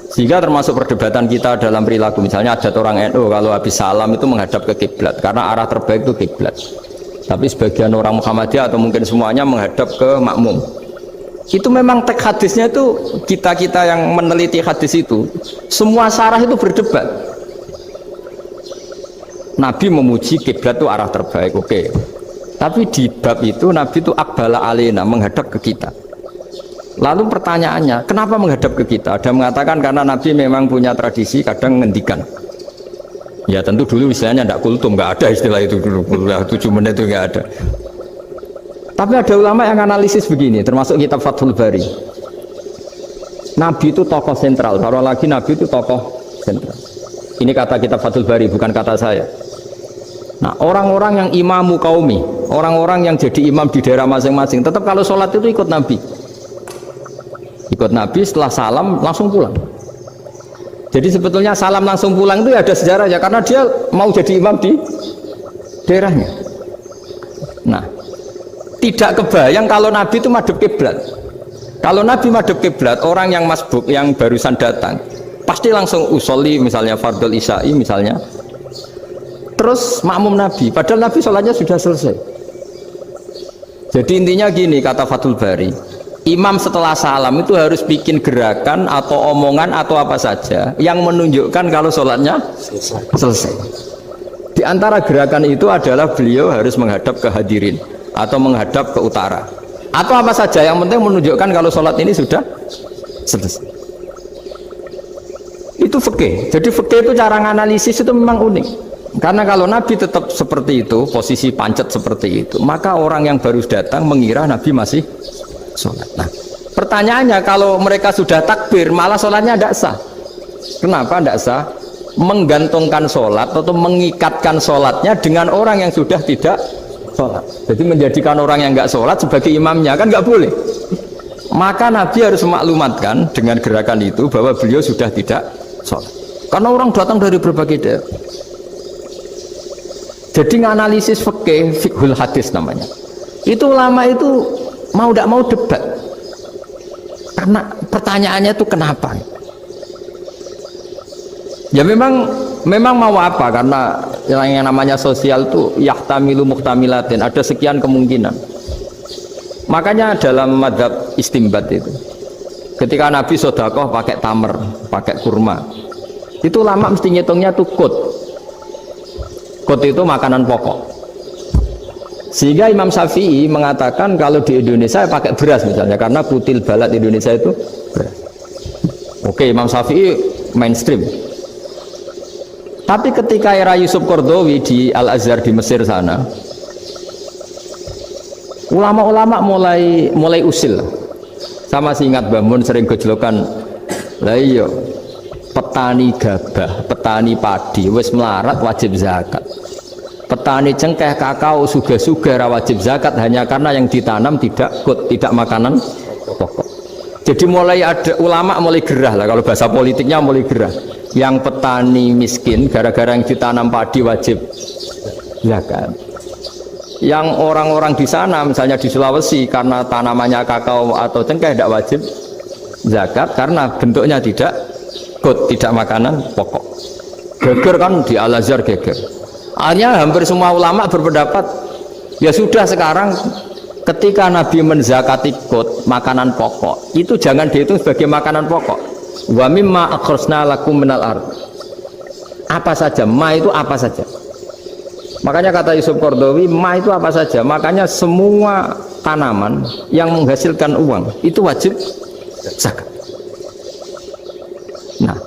Sehingga termasuk perdebatan kita dalam perilaku, misalnya ada orang NU kalau habis salam itu menghadap ke kiblat karena arah terbaik itu kiblat. Tapi sebagian orang Muhammadiyah atau mungkin semuanya menghadap ke makmum. Itu memang teks hadisnya itu kita yang meneliti hadis itu semua syarah itu berdebat. Nabi memuji kiblat itu arah terbaik, oke. Tapi di bab itu Nabi itu aqbala alaina, menghadap ke kita. Lalu pertanyaannya, kenapa menghadap ke kita? Ada mengatakan karena Nabi memang punya tradisi kadang ngendikan. Ya tentu dulu istilahnya tidak kultum, nggak ada istilah itu dulu, 7 menit itu nggak ada. Tapi ada ulama yang analisis begini, termasuk kitab Fathul Bari. Nabi itu tokoh sentral, taruh lagi Nabi itu tokoh sentral. Ini kata kitab Fathul Bari, bukan kata saya. Nah orang-orang yang imamu kaumi, orang-orang yang jadi imam di daerah masing-masing, tetap kalau sholat itu ikut Nabi. Ikut Nabi, setelah salam langsung pulang. Jadi sebetulnya salam langsung pulang itu ya ada sejarahnya, karena dia mau jadi imam di daerahnya. Nah tidak kebayang kalau Nabi itu madhep kiblat. Kalau Nabi madhep kiblat, orang yang masbuk yang barusan datang pasti langsung usolli, misalnya fardhu isya'i misalnya, terus makmum Nabi, padahal Nabi sholatnya sudah selesai. Jadi intinya gini kata Fathul Bari, imam setelah salam itu harus bikin gerakan atau omongan atau apa saja yang menunjukkan kalau sholatnya selesai. Di antara gerakan itu adalah beliau harus menghadap ke hadirin atau menghadap ke utara atau apa saja yang penting menunjukkan kalau sholat ini sudah selesai. Itu fikih. Jadi fikih itu cara menganalisis itu memang unik. Karena kalau Nabi tetap seperti itu, posisi pancet seperti itu, maka orang yang baru datang mengira Nabi masih sholat. Nah, pertanyaannya kalau mereka sudah takbir malah sholatnya tidak sah. Kenapa tidak sah? Menggantungkan sholat atau mengikatkan sholatnya dengan orang yang sudah tidak sholat. Jadi menjadikan orang yang nggak sholat sebagai imamnya kan nggak boleh. Maka Nabi harus memaklumatkan dengan gerakan itu bahwa beliau sudah tidak sholat. Karena orang datang dari berbagai daerah. Jadi nganalisis fikih, fiqhul hadis namanya. Itu ulama itu mau tidak mau debat. Karena pertanyaannya itu kenapa? Ya memang mau apa? Karena yang namanya sosial itu yahtamilu muhtamilatin, ada sekian kemungkinan. Makanya dalam madhab istimbat itu, ketika Nabi sodakoh pakai tamer, pakai kurma, itu ulama mesti ngitungnya tuh kut. Kut itu makanan pokok. Sehingga Imam Syafi'i mengatakan kalau di Indonesia pakai beras misalnya, karena kutil balat Indonesia itu beras. Oke, Imam Syafi'i mainstream. Tapi ketika era Yusuf Qaradawi di Al-Azhar di Mesir sana, ulama-ulama mulai usil. Sama sih ingat Mbah sering gejlokan, lah iya petani gabah, petani padi wis melarat wajib zakat. petani cengkeh, kakao, suga-suga wajib zakat hanya karena yang ditanam tidak makanan pokok. Jadi mulai ada ulama mulai gerah lah, kalau bahasa politiknya mulai gerah. Yang petani miskin gara-gara yang ditanam padi wajib zakat. Yang orang-orang di sana misalnya di Sulawesi karena tanamannya kakao atau cengkeh tidak wajib zakat karena bentuknya tidak makanan pokok. Geger kan di Al-Azhar geger. Akhirnya hampir semua ulama berpendapat ya sudah sekarang ketika Nabi menzakati makanan pokok itu jangan dihitung sebagai makanan pokok. Wa mimma akhrajna lakum minal ard. Apa saja, ma itu apa saja. Makanya kata Yusuf Qaradawi, ma itu apa saja. Makanya semua tanaman yang menghasilkan uang itu wajib zakat. Nah,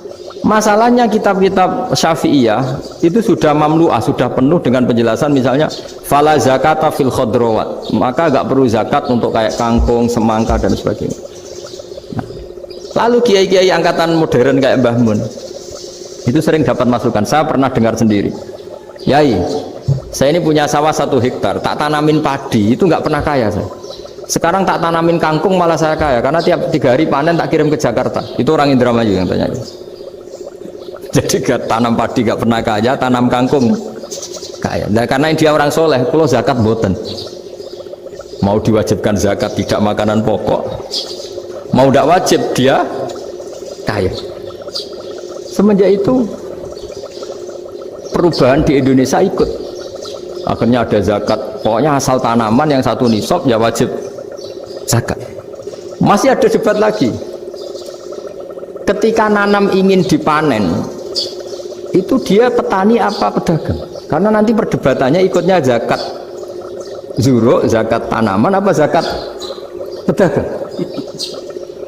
masalahnya kitab-kitab Syafi'iyah itu sudah mamlu'ah, sudah penuh dengan penjelasan misalnya fala zakata fil khadrawat, maka enggak perlu zakat untuk kayak kangkung, semangka dan sebagainya. Nah, lalu kiai-kiai angkatan modern kayak Mbah Mun itu sering dapat masukan. Saya pernah dengar sendiri, Yai, saya ini punya sawah 1 hektar, tak tanamin padi, itu nggak pernah kaya saya. Sekarang tak tanamin kangkung malah saya kaya, karena tiap 3 hari panen tak kirim ke Jakarta. Itu orang Indramayu yang tanya. Jadi gak tanam padi gak pernah kaya, tanam kangkung kaya. Nah, karena dia orang soleh, kalau zakat boten. Mau diwajibkan zakat tidak makanan pokok, mau tidak wajib dia kaya. Semenjak itu perubahan di Indonesia ikut. Akhirnya ada zakat, pokoknya asal tanaman yang 1 nisab ya wajib zakat. Masih ada debat lagi. Ketika nanam ingin dipanen, itu dia petani apa pedagang? Karena nanti perdebatannya ikutnya zakat zuruk, zakat tanaman apa zakat pedagang.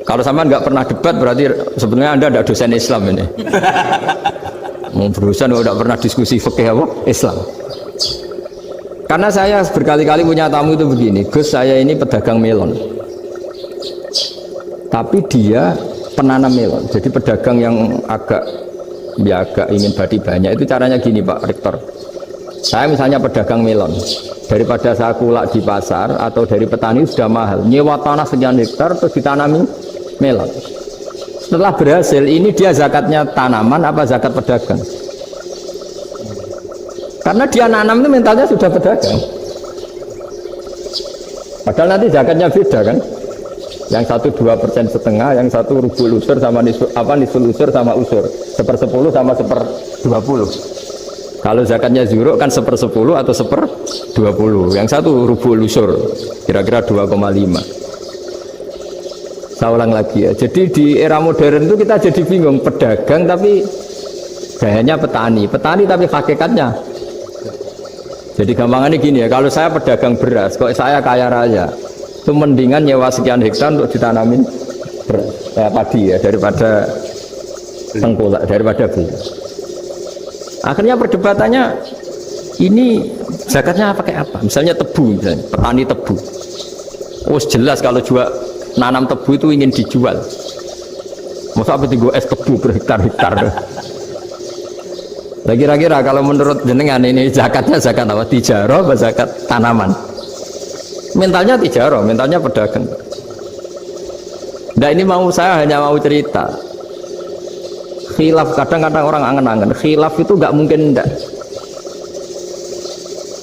Kalau sama nggak pernah debat berarti sebenarnya Anda tidak dosen Islam ini. Mau berusaha tidak pernah diskusi fikih apa Islam. Karena saya berkali-kali punya tamu itu begini, Gus saya ini pedagang melon, tapi dia penanam melon, jadi pedagang yang agak ingin badi banyak. Itu caranya gini Pak Rektor, saya misalnya pedagang melon, daripada saya kulak di pasar atau dari petani sudah mahal, nyewa tanah sekian hektar terus ditanami melon. Setelah berhasil ini dia zakatnya tanaman apa zakat pedagang? Karena dia nanam itu mentalnya sudah pedagang. Padahal nanti zakatnya beda kan? Yang 1,2% yang satu rubul usur sama nisul usur sama usur, 1/10 sama 1/20. Kalau zakatnya zuruk kan 1/10 atau 1/20. Yang satu rubul usur, kira-kira 2,5. Saya ulang lagi ya. Jadi di era modern itu kita jadi bingung, pedagang tapi gayanya petani tapi hakikatnya. Jadi gampangannya gini ya, kalau saya pedagang beras, kok saya kaya raya, itu mendingan nyewa sekian hektar untuk ditanamin beras, padi ya, daripada tengkulak, daripada beli. Akhirnya perdebatannya ini zakatnya pakai apa? Misalnya tebu, misalnya petani tebu. Oh jelas kalau nanam tebu itu ingin dijual. Masa apa tinggal es tebu berhektar-hektar? Nah, kira-kira kalau menurut jenengan ini zakatnya zakat apa? Tijarah atau zakat tanaman? Mentalnya tijarah, mentalnya pedagang. Nah ini saya hanya mau cerita. Khilaf kadang-kadang orang angen-angen. Khilaf itu nggak mungkin enggak.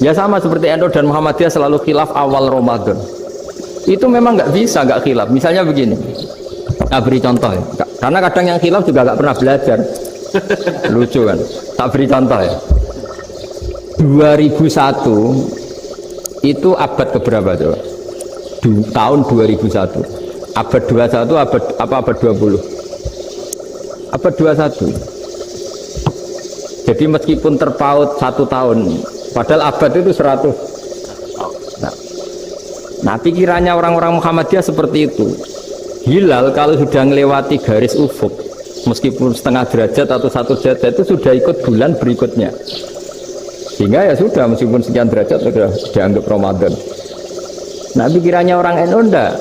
Ya sama seperti NU dan Muhammadiyah selalu khilaf awal Ramadan. Itu memang nggak bisa nggak khilaf. Misalnya begini. Nah, beri contoh ya. Karena kadang yang khilaf juga nggak pernah belajar. Lucu kan? Tak beri contoh ya. 2001 itu abad keberapa coba? Tahun 2001. Abad 21 abad 20? Abad 21. Jadi meskipun terpaut 1 tahun, padahal abad itu 100. Nah, pikirannya orang-orang Muhammadiyah seperti itu. Hilal kalau sudah melewati garis ufuk, meskipun setengah derajat atau 1 derajat itu sudah ikut bulan berikutnya, sehingga ya sudah meskipun sekian derajat sudah dianggap Ramadan. Nah pikirannya orang NU enggak,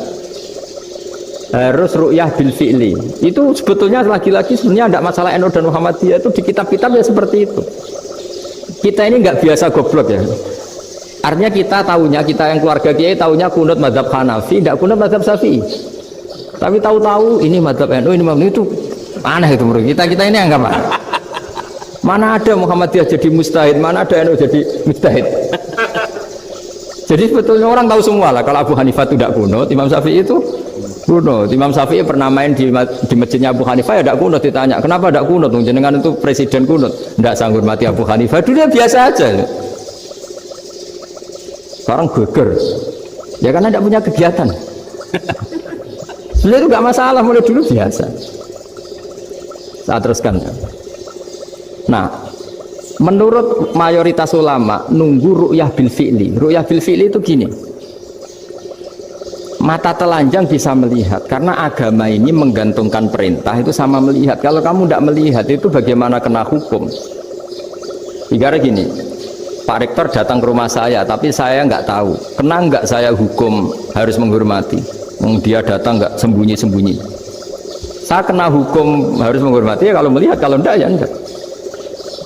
harus ru'yah bil fi'li. Itu sebetulnya lagi-lagi sebenarnya enggak masalah NU dan Muhammadiyah, itu di kitab-kitab ya seperti itu. Kita ini nggak biasa goblok ya. Artinya kita yang keluarga kiai tahunya kunut mazhab Hanafi, tidak kunut mazhab Syafi'i. Tapi tahu-tahu ini mazhab NU, ini mazhab itu aneh itu menurut kita ini anggap apa? Mana ada Muhammadiyah jadi mustahid, mana ada NU jadi mustahid. Jadi sebetulnya orang tahu semua lah kalau Abu Hanifah itu tidak kunut, Imam Syafi'i itu kunut. Imam Syafi'i pernah main di masjidnya Abu Hanifah ya tidak kunut, ditanya kenapa tidak kunut? Jenengan itu presiden kunut, tidak sanggup mati Abu Hanifah, dulu biasa aja. Sekarang geger, ya karena tidak punya kegiatan. Sebenarnya itu nggak masalah, mulai dulu biasa. Saya teruskan. Nah, menurut mayoritas ulama nunggu ru'yah bil fi'li. Ru'yah bil fi'li itu gini. Mata telanjang bisa melihat karena agama ini menggantungkan perintah itu sama melihat. Kalau kamu tidak melihat itu bagaimana kena hukum? Ibarat gini, Pak Rektor datang ke rumah saya tapi saya nggak tahu. Kena nggak saya hukum harus menghormati? Dia datang nggak sembunyi-sembunyi. Saya kena hukum harus menghormati ya kalau melihat, kalau enggak ya enggak.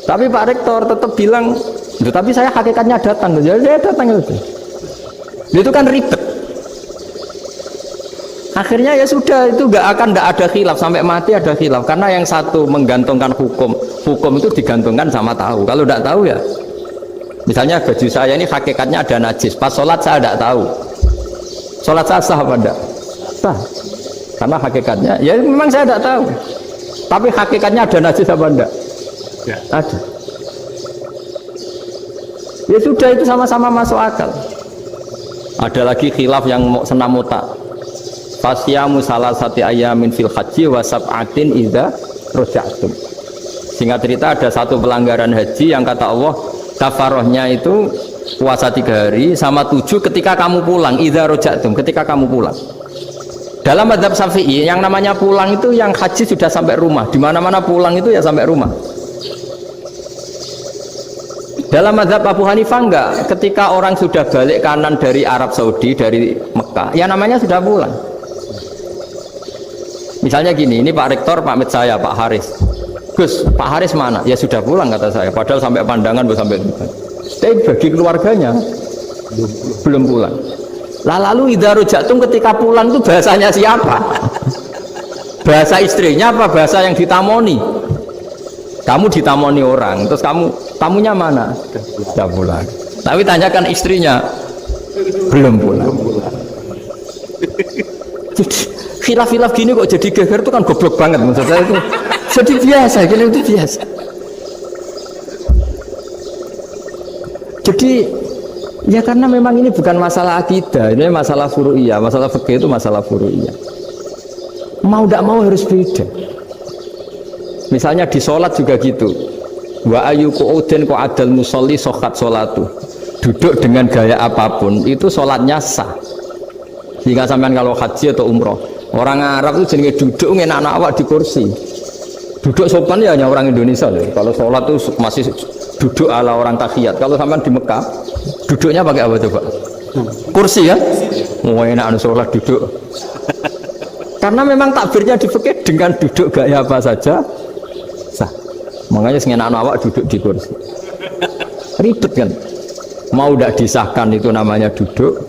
Tapi Pak Rektor tetap bilang, tapi saya hakikatnya datang, jadi dia datang itu. Itu kan ribet. Akhirnya ya sudah, itu nggak ada khilaf sampai mati ada khilaf karena yang satu menggantungkan hukum itu digantungkan sama tahu. Kalau tidak tahu ya, misalnya baju saya ini hakikatnya ada najis, pas sholat saya tidak tahu. Sholat saya sah apa enggak? Sah. Karena hakikatnya, ya memang saya tidak tahu. Tapi hakikatnya ada najis apa enggak? Ya. Ada. Ya sudah, itu sama-sama masuk akal. Ada lagi khilaf yang mau senam otak. Fasyamu salasati ayamin fil haji wa sab'atin idza raja'tum. Singkat cerita ada satu pelanggaran haji yang kata Allah kafarohnya itu puasa 3 hari sama 7 ketika kamu pulang, idza raja'tum, ketika kamu pulang. Dalam mazhab Syafi'i yang namanya pulang itu yang haji sudah sampai rumah. Di mana-mana pulang itu ya sampai rumah. Dalam mazhab Abu Hanifah enggak, ketika orang sudah balik kanan dari Arab Saudi, dari Mekah, ya namanya sudah pulang. Misalnya gini, ini Pak Rektor pamit saya, Pak Haris. Gus, Pak Haris mana? Ya sudah pulang kata saya, padahal sampai Pandangan belum sampai. Tapi bagi keluarganya belum pulang. Lalu idza raja'tum ketika pulang itu bahasanya siapa? Bahasa istrinya apa bahasa yang ditamoni? Kamu ditamoni orang, terus tamunya mana? Sudah pulang. Tapi tanyakan istrinya, belum pulang. Jadi khilaf-khilaf gini kok jadi geger itu kan goblok banget maksud saya itu. Jadi biasa, gini itu biasa. Jadi ya karena memang ini bukan masalah akidah, ini masalah furu'iyah, masalah fikih itu masalah furu'iyah. Mau tidak mau harus beda. Misalnya di sholat juga gitu. Wa ayu qu'udin qu'adal musolli sokhat sholatu. Duduk dengan gaya apapun itu sholatnya sah. Jika sampean kalau haji atau umroh, orang Arab itu jenenge duduk ngenak awak di kursi. Duduk sopan ya hanya orang Indonesia loh. Kalau sholat itu masih duduk ala orang tahiyat. Kalau sampean di Mekah, duduknya pakai apa coba? Kursi ya? Mau enak sholat duduk. Karena memang takbirnya di fikih dengan duduk gaya apa saja sah. Makanya sengenak awak duduk di kursi. Ribet kan? Mau tidak disahkan itu namanya duduk.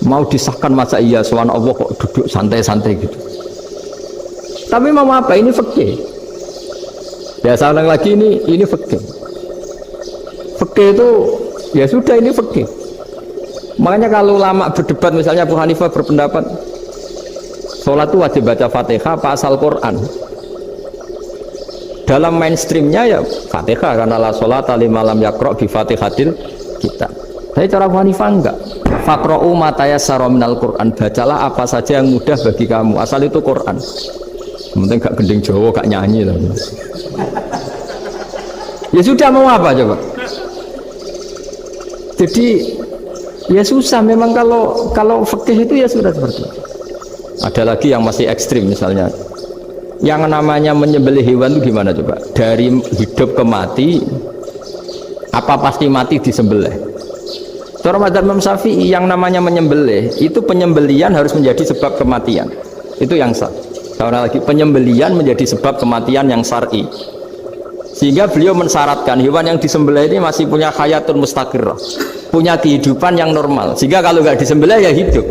Mau disahkan masa iya soal Allah kok duduk santai-santai gitu. Tapi mau apa? Ini fikih. Ya saya ulang lagi ini fikih. Fikih itu ya sudah ini fikih. Makanya kalau ulama berdebat misalnya Abu Hanifah berpendapat sholat itu wajib baca Fatihah apa asal Quran. Dalam mainstreamnya ya Fatihah karena la sholata liman lam yaqra bi Fatihatil kitab. Tapi cara Abu Hanifah enggak. Faqra'u ma tayassara minal Quran. Bacalah apa saja yang mudah bagi kamu. Asal itu Quran. Penting gak gending Jawa, gak nyanyi lah. Ya sudah mau apa coba? Jadi ya susah memang kalau fikih itu ya sudah seperti itu. Ada lagi yang masih ekstrim misalnya. Yang namanya menyembelih hewan itu gimana coba? Dari hidup ke mati, apa pasti mati disembelih? Cara mazhab Imam Syafi'i yang namanya menyembelih itu penyembelian harus menjadi sebab kematian. Itu yang sah. Karena lagi penyembelian menjadi sebab kematian yang syar'i. Sehingga beliau mensyaratkan hewan yang disembelih ini masih punya hayatun mustaqirrah, punya kehidupan yang normal. Sehingga kalau nggak disembelih ya hidup.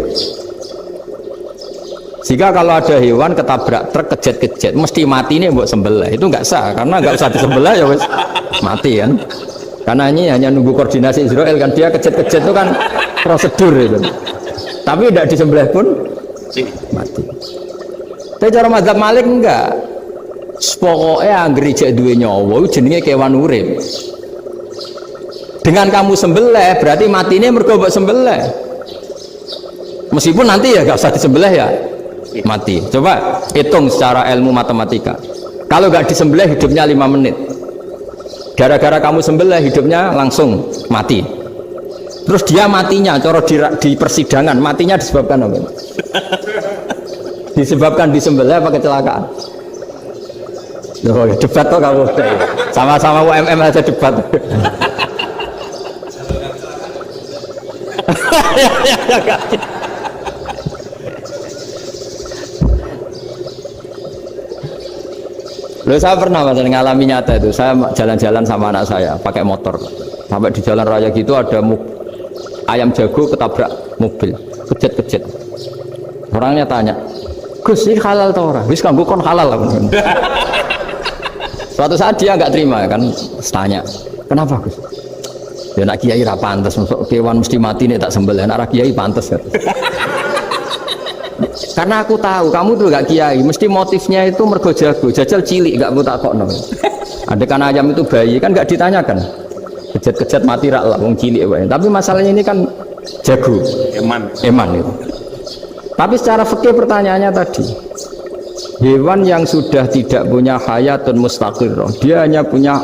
Sehingga kalau ada hewan ketabrak truk kejet-kejet mesti mati nih buat sembelih, itu nggak sah karena nggak usah disembelih ya wes mati kan. Karena ini hanya nunggu koordinasi Israel kan, dia kejet-kejet itu kan prosedur itu. Tapi tidak disembelih pun mati. Tapi cara mazhab Malik enggak. Pokoknya anggere jek duwe nyawa jenenge kewan urip. Dengan kamu sembelih berarti matine mergo mbok sembelih. Meskipun nanti ya enggak usah disembelih ya mati. Coba hitung secara ilmu matematika. Kalau enggak disembelih hidupnya 5 menit. Gara-gara kamu sembelih hidupnya langsung mati. Terus dia matinya cara di persidangan matinya disebabkan apa? Disebabkan disembelih apa kecelakaan? Oh, debat tuh kamu sama-sama UMM aja debat. Loh, saya pernah ngalami nyata itu. Saya jalan-jalan sama anak saya pakai motor, sampai di jalan raya gitu ada ayam jago ketabrak mobil, kejet-kejet. Orangnya tanya, Gus ini halal tau ora? Wis kanggo kon halal lah. Suatu saat dia nggak terima kan, tanya, kenapa Gus? Ya nak kiai ra pantes, masuk kewan mesti mati nih tak sembelih. Nak kiai pantes kan? Karena aku tahu kamu tuh gak kiai, mesti motifnya itu mergo jago, jajal cilik gak mau tak kokno. Ada kan ayam itu bayi kan gak ditanyakan, kejet-kejet mati rak lah, wong cilik wae. Tapi masalahnya ini kan jago, eman itu. Tapi secara fikih pertanyaannya tadi, hewan yang sudah tidak punya hayatun mustaqirrah, dia hanya punya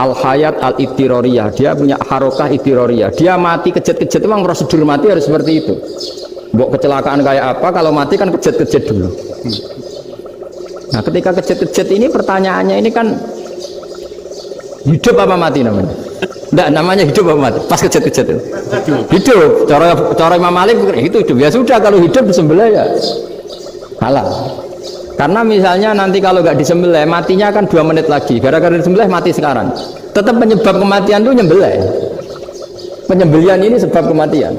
al hayat al ittiroriyah, dia punya harokah ittiroriyah, dia mati kejet-kejet memang prosedur mati harus seperti itu. Mbok kecelakaan kayak apa, kalau mati kan kejet-kejet dulu. Nah ketika kejet-kejet ini pertanyaannya ini kan hidup apa mati namanya? Enggak, namanya hidup apa mati? Pas kejet-kejet itu hidup. Cara Imam Malik itu hidup. Ya sudah, kalau hidup disembelih ya halal. Karena misalnya nanti kalau nggak disembelih matinya kan 2 menit lagi, gara-gara disembelih mati sekarang. Tetap penyebab kematian itu nyembelih. Penyembelian ini sebab kematian.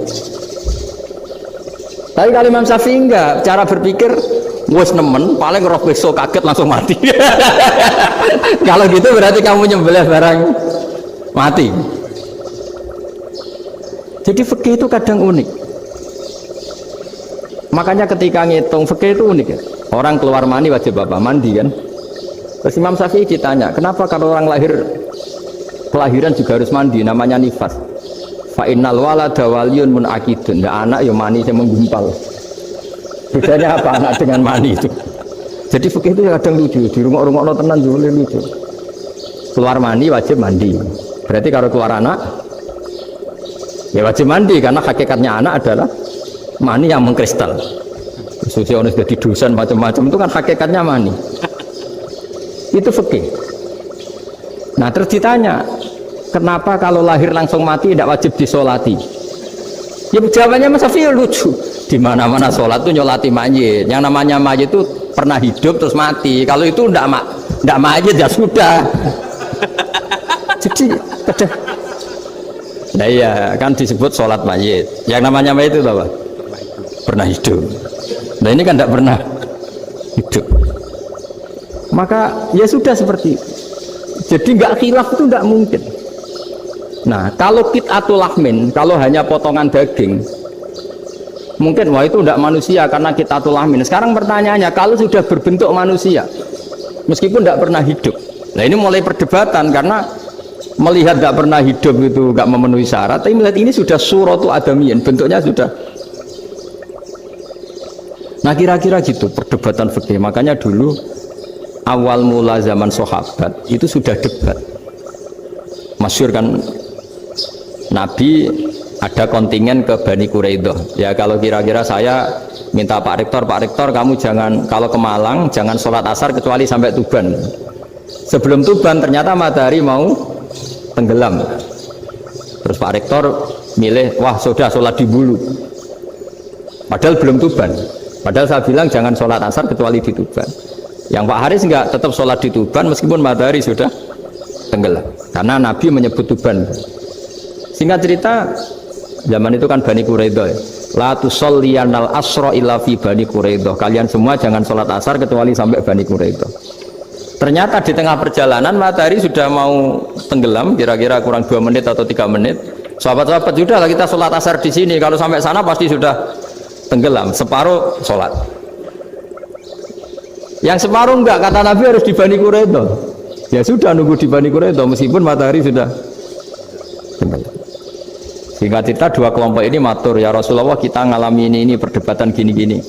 Tapi kalau Imam Syafi'i enggak, cara berpikir wes nemen, paling roh besok kaget langsung mati. Kalau gitu berarti kamu nyembelih barang mati. Jadi fikih itu kadang unik. Makanya ketika ngitung fikih itu unik ya. Orang keluar mani wajib apa? Mandi kan. Terus Imam Syafi'i ditanya, kenapa kalau orang lahir kelahiran juga harus mandi? Namanya nifas. Fa innal walada waliyun munakidun. Nah, anak ya mani yang menggumpal. Bedanya apa anak dengan mani itu? Jadi fikih itu kadang lucu. Di rumah-rumah tenan juga lucu. Keluar mani wajib mandi. Berarti kalau keluar anak ya wajib mandi, karena hakikatnya anak adalah mani yang mengkristal. Sosionis jadi dosen macam-macam itu kan hakikatnya mani. Itu fikih. Nah terus ditanya, kenapa kalau lahir langsung mati tidak wajib disolati? Ya jawabannya Mas Syafi'i lucu. Di mana-mana sholat itu nyolati mayit. Yang namanya mayit itu pernah hidup terus mati. Kalau itu tidak mayit ya sudah. Jadi pada, nah iya kan disebut sholat mayit. Yang namanya mayit itu apa? Pernah hidup. Nah ini kan tidak pernah hidup. Maka ya sudah seperti itu. Jadi nggak khilaf itu nggak mungkin. Nah kalau qit'atul lahmin, kalau hanya potongan daging, mungkin wah itu tidak manusia karena qit'atul lahmin. Sekarang pertanyaannya, kalau sudah berbentuk manusia meskipun tidak pernah hidup, nah ini mulai perdebatan karena melihat tidak pernah hidup itu nggak memenuhi syarat, tapi melihat ini sudah suratu adamiyin, bentuknya sudah. Nah kira-kira gitu perdebatan fikih. Makanya dulu awal mula zaman sahabat itu sudah debat. Masyhur kan, Nabi ada kontingen ke Bani Quraidah. Ya kalau kira-kira saya minta Pak Rektor kamu jangan, kalau ke Malang jangan sholat asar kecuali sampai Tuban. Sebelum Tuban ternyata matahari mau tenggelam. Terus Pak Rektor milih, wah sudah sholat di Bulu. Padahal belum Tuban. Padahal saya bilang jangan sholat asar kecuali di Tuban. Yang Pak Haris enggak, tetap sholat di Tuban meskipun matahari sudah tenggelam. Karena Nabi menyebut tuban. Singkat cerita, zaman itu kan Bani Quraidah ya. La tusolliyanal asra illa fi Bani Quraidah. Kalian semua jangan sholat asar kecuali sampai Bani Quraidah. Ternyata di tengah perjalanan matahari sudah mau tenggelam, kira-kira kurang 2 menit atau 3 menit. Sahabat-sahabat, sudah lah kita sholat asar di sini. Kalau sampai sana pasti sudah tenggelam. Separuh sholat. Yang separuh enggak, kata Nabi harus di Bani Quraidah. Ya sudah nunggu di Bani Quraidah meskipun matahari sudah tenggelam. Sehingga kita dua kelompok ini matur, ya Rasulullah kita ngalami ini perdebatan gini-gini.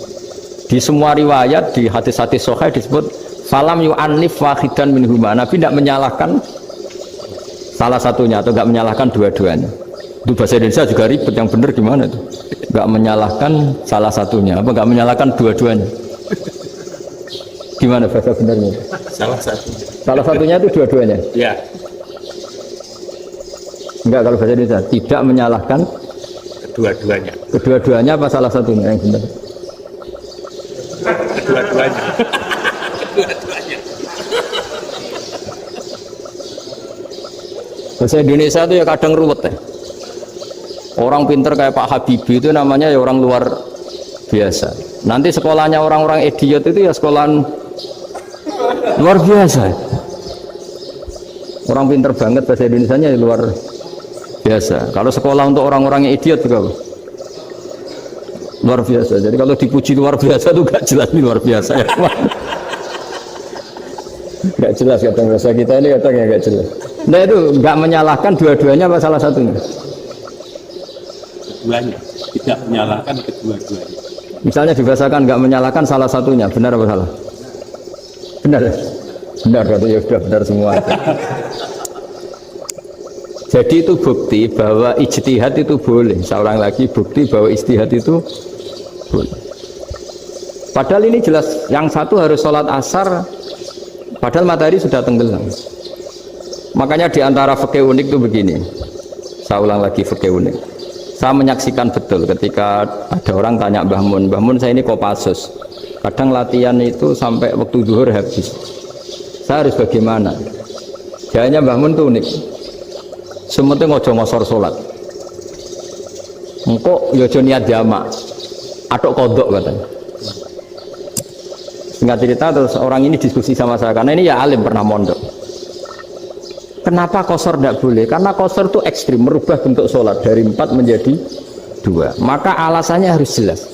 Di semua riwayat di hadis-hadis sahih disebut falam yu'annif wahidan minhuma. Nabi tidak menyalahkan salah satunya atau enggak menyalahkan dua-duanya. Itu bahasa Indonesia juga ribet, yang benar gimana itu? Enggak menyalahkan salah satunya apa enggak menyalahkan dua-duanya? Gimana bahasa benernya? Salah satunya. Salah satunya itu dua-duanya? Ya. Enggak, kalau bahasa Indonesia tidak menyalahkan Kedua-duanya. Kedua-duanya apa salah satunya yang benar? Kedua-duanya. Kedua-duanya. Bahasa Indonesia itu ya kadang ruwet ya. Orang pinter kayak Pak Habibie itu namanya ya orang luar biasa. Nanti sekolahnya orang-orang idiot itu ya sekolahan luar biasa. Orang pinter banget bahasa Indonesianya ya luar biasa. Kalau sekolah untuk orang-orang yang idiot juga luar biasa. Jadi kalau dipuji luar biasa itu gak jelas ini luar biasa ya. Gak jelas kata bahasa kita ini katanya gak jelas. Nah itu gak menyalahkan dua-duanya apa salah satunya? Keduanya. Tidak menyalahkan kedua-duanya. Misalnya dibahasakan gak menyalahkan salah satunya, benar apa salah? Benar. Benar berarti ya sudah benar semua. Jadi itu bukti bahwa ijtihad itu boleh. Seorang lagi bukti bahwa ijtihad itu boleh. Padahal ini jelas yang satu harus sholat asar padahal matahari sudah tenggelam. Makanya diantara fikih unik itu begini. Saya ulang lagi fikih unik. Saya menyaksikan betul ketika ada orang tanya Mbah Mun saya ini Kopassus. Kadang latihan itu sampai waktu zuhur habis. Saya harus bagaimana? Jawabnya Mbah Mun itu unik. Sementing ojo ngosor sholat. Engkau yojo niat jamak, atau kodok katanya. Singkat cerita terus orang ini diskusi sama saya karena ini ya alim pernah mondok. Kenapa kosor tidak boleh? Karena kosor itu ekstrim, merubah bentuk sholat dari 4 menjadi 2. Maka alasannya harus jelas.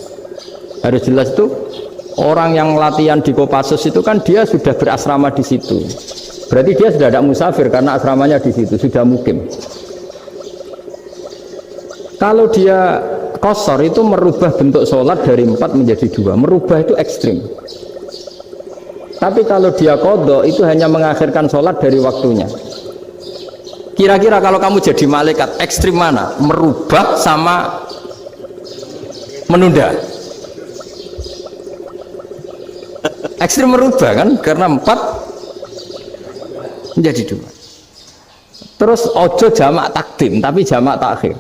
Harus jelas itu orang yang latihan di Kopassus itu kan dia sudah berasrama di situ. Berarti dia sudah tidak musafir karena asramanya di situ, sudah mukim. Kalau dia kosor itu merubah bentuk sholat dari 4 menjadi 2. Merubah itu ekstrim. Tapi kalau dia qadha itu hanya mengakhirkan sholat dari waktunya. Kira-kira kalau kamu jadi malaikat ekstrim mana? Merubah sama menunda? Ekstrim merubah kan? Karena 4 menjadi 2. Terus ojo jamak takdim tapi jamak takhir.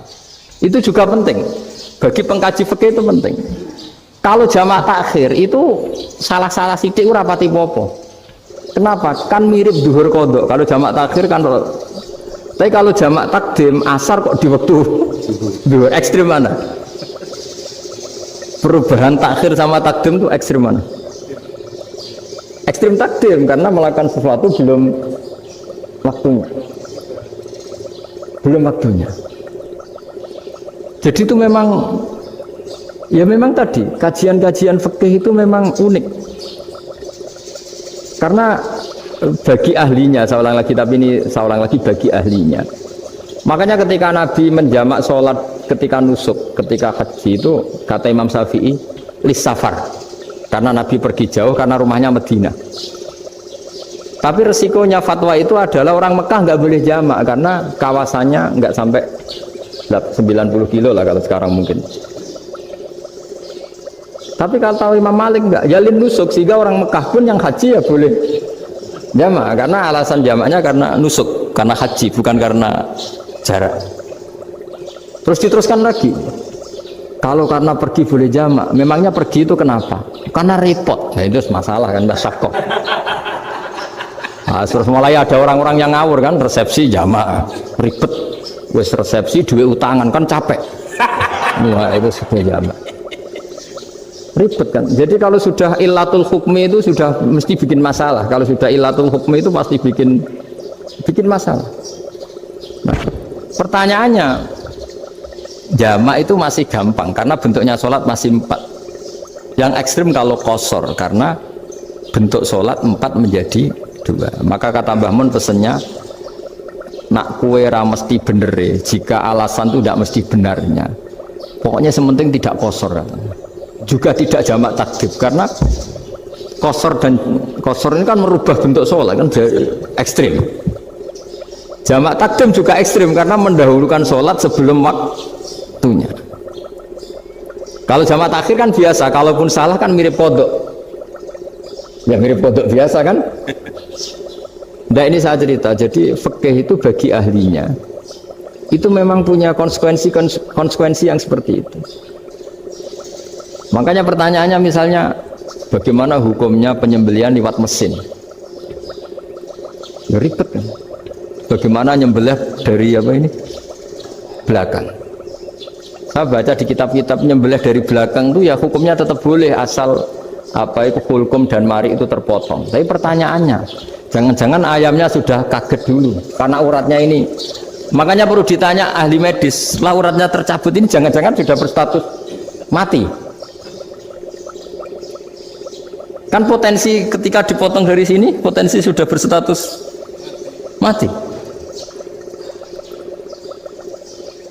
Itu juga penting. Bagi pengkaji fikih itu penting. Kalau jamak takhir itu salah-salah sidik ora pati popo. Kenapa? Kan mirip zuhur qadha. Kalau jamak takhir kan tapi kalau jamak takdim asar kok di waktu zuhur ekstrim mana? Perubahan takhir sama takdim itu ekstrim mana? Ekstrim takdim karena melakukan sesuatu belum waktunya. Belum waktunya. Jadi itu memang ya memang tadi kajian-kajian fikih itu memang unik. Karena bagi ahlinya, saya ulang lagi tapi ini saya ulang lagi bagi ahlinya. Makanya ketika Nabi menjamak sholat ketika nusuk, ketika haji itu kata Imam Syafi'i lis safar. Karena Nabi pergi jauh karena rumahnya Madinah. Tapi resikonya fatwa itu adalah orang Mekah nggak boleh jamak karena kawasannya nggak sampai 90 kilo lah kalau sekarang mungkin. Tapi kalau tahu Imam Malik nggak jalin nusuk sehingga orang Mekah pun yang haji ya boleh jamak karena alasan jamaknya karena nusuk, karena haji bukan karena jarak. Terus diteruskan lagi. Kalau karena pergi boleh jamak, memangnya pergi itu kenapa? Karena repot. Nah itu masalah kan, mbak syakok. Nah, terus mulai ada orang-orang yang ngawur kan, resepsi jamaah ribet, wes resepsi duit utangan kan capek. Wah itu sudah jamaah ribet kan. Jadi kalau sudah illatul hukmi itu sudah mesti bikin masalah. Kalau sudah illatul hukmi itu pasti bikin masalah. Nah, pertanyaannya, jamak itu masih gampang karena bentuknya sholat masih 4. Yang ekstrim kalau qasar karena bentuk sholat 4 menjadi 2. Maka kata Mbah Mun pesennya, nak kue ra mesti bener jika alasan itu tidak mesti benarnya. Pokoknya sementing tidak qasar. Juga tidak jamak takdim karena qasar ini kan merubah bentuk sholat kan ekstrim. Jamak takdim juga ekstrim karena mendahulukan sholat sebelum waktunya. Kalau jamak takhir kan biasa, kalaupun salah kan mirip kodok. Ya mirip kodok biasa kan. Nah ini saya cerita, jadi fikih itu bagi ahlinya itu memang punya konsekuensi yang seperti itu. Makanya pertanyaannya misalnya bagaimana hukumnya penyembelihan lewat mesin? Ya ribet kan. Bagaimana nyembelih dari apa ini? Belakang. Saya baca di kitab-kitab nyembelih dari belakang itu ya hukumnya tetap boleh asal apa itu hulkum dan mari itu terpotong. Tapi pertanyaannya, jangan-jangan ayamnya sudah kaget dulu karena uratnya ini. Makanya perlu ditanya ahli medis, setelah uratnya tercabut ini jangan-jangan sudah berstatus mati. Kan potensi ketika dipotong dari sini, potensi sudah berstatus mati.